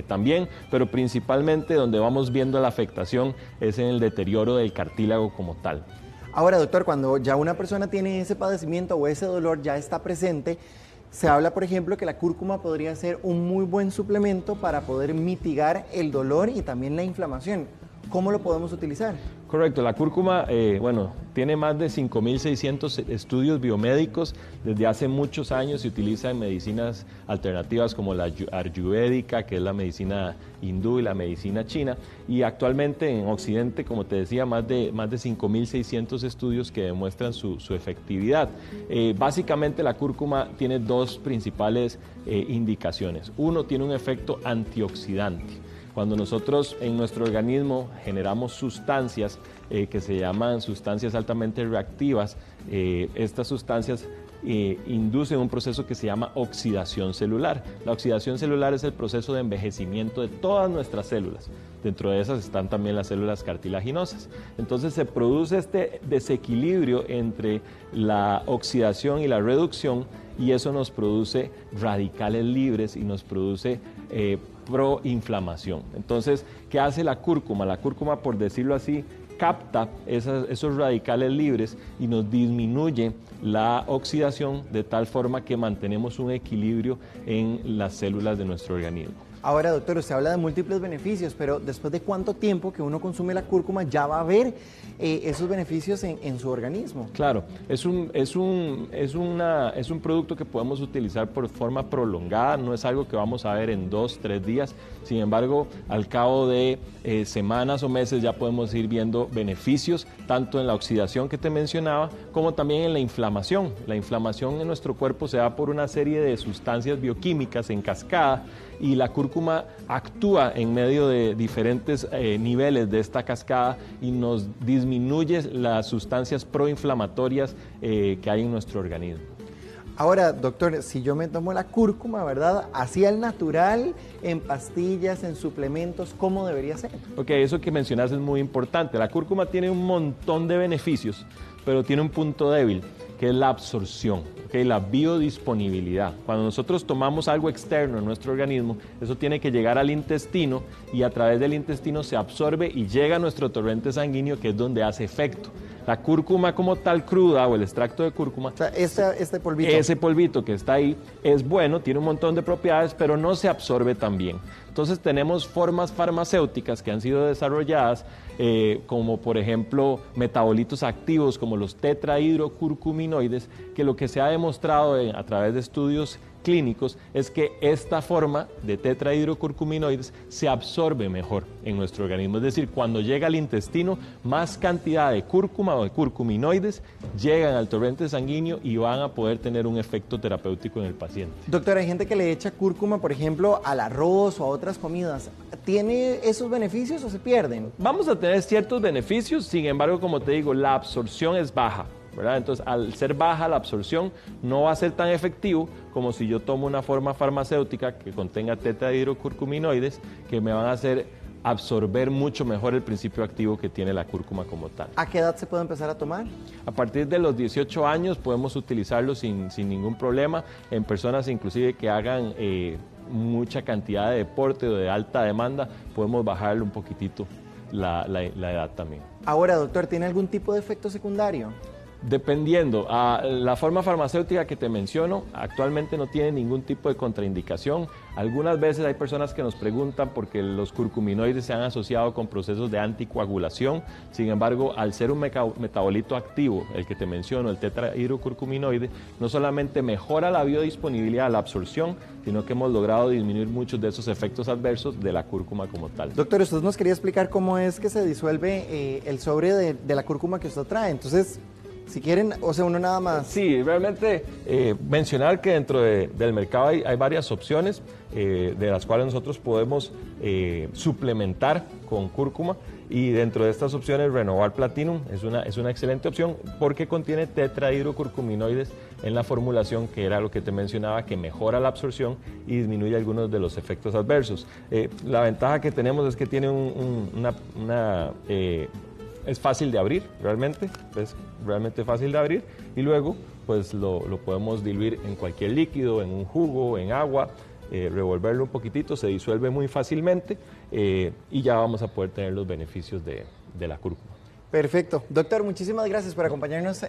también, pero principalmente donde vamos viendo la afectación es en el deterioro del cartílago como tal. Ahora, doctor, cuando ya una persona tiene ese padecimiento o ese dolor ya está presente, se habla, por ejemplo, que la cúrcuma podría ser un muy buen suplemento para poder mitigar el dolor y también la inflamación. ¿Cómo lo podemos utilizar? Correcto, la cúrcuma, tiene más de 5.600 estudios biomédicos. Desde hace muchos años se utiliza en medicinas alternativas como la ayurvédica, que es la medicina hindú, y la medicina china. Y actualmente en Occidente, como te decía, más de 5.600 estudios que demuestran su efectividad. Básicamente la cúrcuma tiene dos principales indicaciones. Uno, tiene un efecto antioxidante. Cuando nosotros en nuestro organismo generamos sustancias que se llaman sustancias altamente reactivas, estas sustancias inducen un proceso que se llama oxidación celular. La oxidación celular es el proceso de envejecimiento de todas nuestras células. Dentro de esas están también las células cartilaginosas. Entonces se produce este desequilibrio entre la oxidación y la reducción, y eso nos produce radicales libres y nos produce proinflamación. Entonces, ¿qué hace la cúrcuma? La cúrcuma, por decirlo así, capta esos radicales libres y nos disminuye la oxidación de tal forma que mantenemos un equilibrio en las células de nuestro organismo. Ahora, doctor, usted habla de múltiples beneficios, pero ¿después de cuánto tiempo que uno consume la cúrcuma ya va a ver esos beneficios en su organismo? Claro, es un producto que podemos utilizar por forma prolongada, no es algo que vamos a ver en 2-3 días. Sin embargo, al cabo de semanas o meses ya podemos ir viendo beneficios, tanto en la oxidación que te mencionaba, como también en la inflamación. La inflamación en nuestro cuerpo se da por una serie de sustancias bioquímicas en cascada, y la cúrcuma actúa en medio de diferentes niveles de esta cascada y nos disminuye las sustancias proinflamatorias que hay en nuestro organismo. Ahora, doctor, si yo me tomo la cúrcuma, ¿verdad? Así al natural, en pastillas, en suplementos, ¿cómo debería ser? Ok, eso que mencionas es muy importante. La cúrcuma tiene un montón de beneficios, pero tiene un punto débil, que es la absorción, ¿okay? La biodisponibilidad. Cuando nosotros tomamos algo externo en nuestro organismo, eso tiene que llegar al intestino, y a través del intestino se absorbe y llega a nuestro torrente sanguíneo, que es donde hace efecto. La cúrcuma como tal cruda, o el extracto de cúrcuma, o sea, este polvito. Ese polvito que está ahí es bueno, tiene un montón de propiedades, pero no se absorbe tan bien. Entonces tenemos formas farmacéuticas que han sido desarrolladas, como por ejemplo metabolitos activos como los tetrahidrocurcuminoides, que lo que se ha demostrado a través de estudios clínicos es que esta forma de tetrahidrocurcuminoides se absorbe mejor en nuestro organismo. Es decir, cuando llega al intestino, más cantidad de cúrcuma o de curcuminoides llegan al torrente sanguíneo y van a poder tener un efecto terapéutico en el paciente. Doctor, hay gente que le echa cúrcuma, por ejemplo, al arroz o a otras comidas. ¿Tiene esos beneficios o se pierden? Vamos a tener ciertos beneficios, sin embargo, como te digo, la absorción es baja, ¿verdad? Entonces, al ser baja la absorción, no va a ser tan efectivo como si yo tomo una forma farmacéutica que contenga tetrahidrocurcuminoides, que me van a hacer absorber mucho mejor el principio activo que tiene la cúrcuma como tal. ¿A qué edad se puede empezar a tomar? A partir de los 18 años podemos utilizarlo sin ningún problema en personas inclusive que hagan mucha cantidad de deporte o de alta demanda, podemos bajarle un poquitito la edad también. Ahora, doctor, ¿tiene algún tipo de efecto secundario? Dependiendo, la forma farmacéutica que te menciono actualmente no tiene ningún tipo de contraindicación. Algunas veces hay personas que nos preguntan porque los curcuminoides se han asociado con procesos de anticoagulación. Sin embargo, al ser un metabolito activo, el que te menciono, el tetrahidrocurcuminoide, no solamente mejora la biodisponibilidad, la absorción, sino que hemos logrado disminuir muchos de esos efectos adversos de la cúrcuma como tal. Doctor, usted nos quería explicar cómo es que se disuelve el sobre de la cúrcuma que usted trae. Entonces, si quieren, o sea, uno nada más. Sí, realmente mencionar que dentro del mercado hay varias opciones de las cuales nosotros podemos suplementar con cúrcuma, y dentro de estas opciones Renovar Platinum es una excelente opción porque contiene tetrahidrocurcuminoides en la formulación, que era lo que te mencionaba, que mejora la absorción y disminuye algunos de los efectos adversos. La ventaja que tenemos es que tiene es fácil de abrir, realmente fácil de abrir, y luego pues lo podemos diluir en cualquier líquido, en un jugo, en agua, revolverlo un poquitito, se disuelve muy fácilmente y ya vamos a poder tener los beneficios de la cúrcuma. Perfecto. Doctor, muchísimas gracias por acompañarnos esta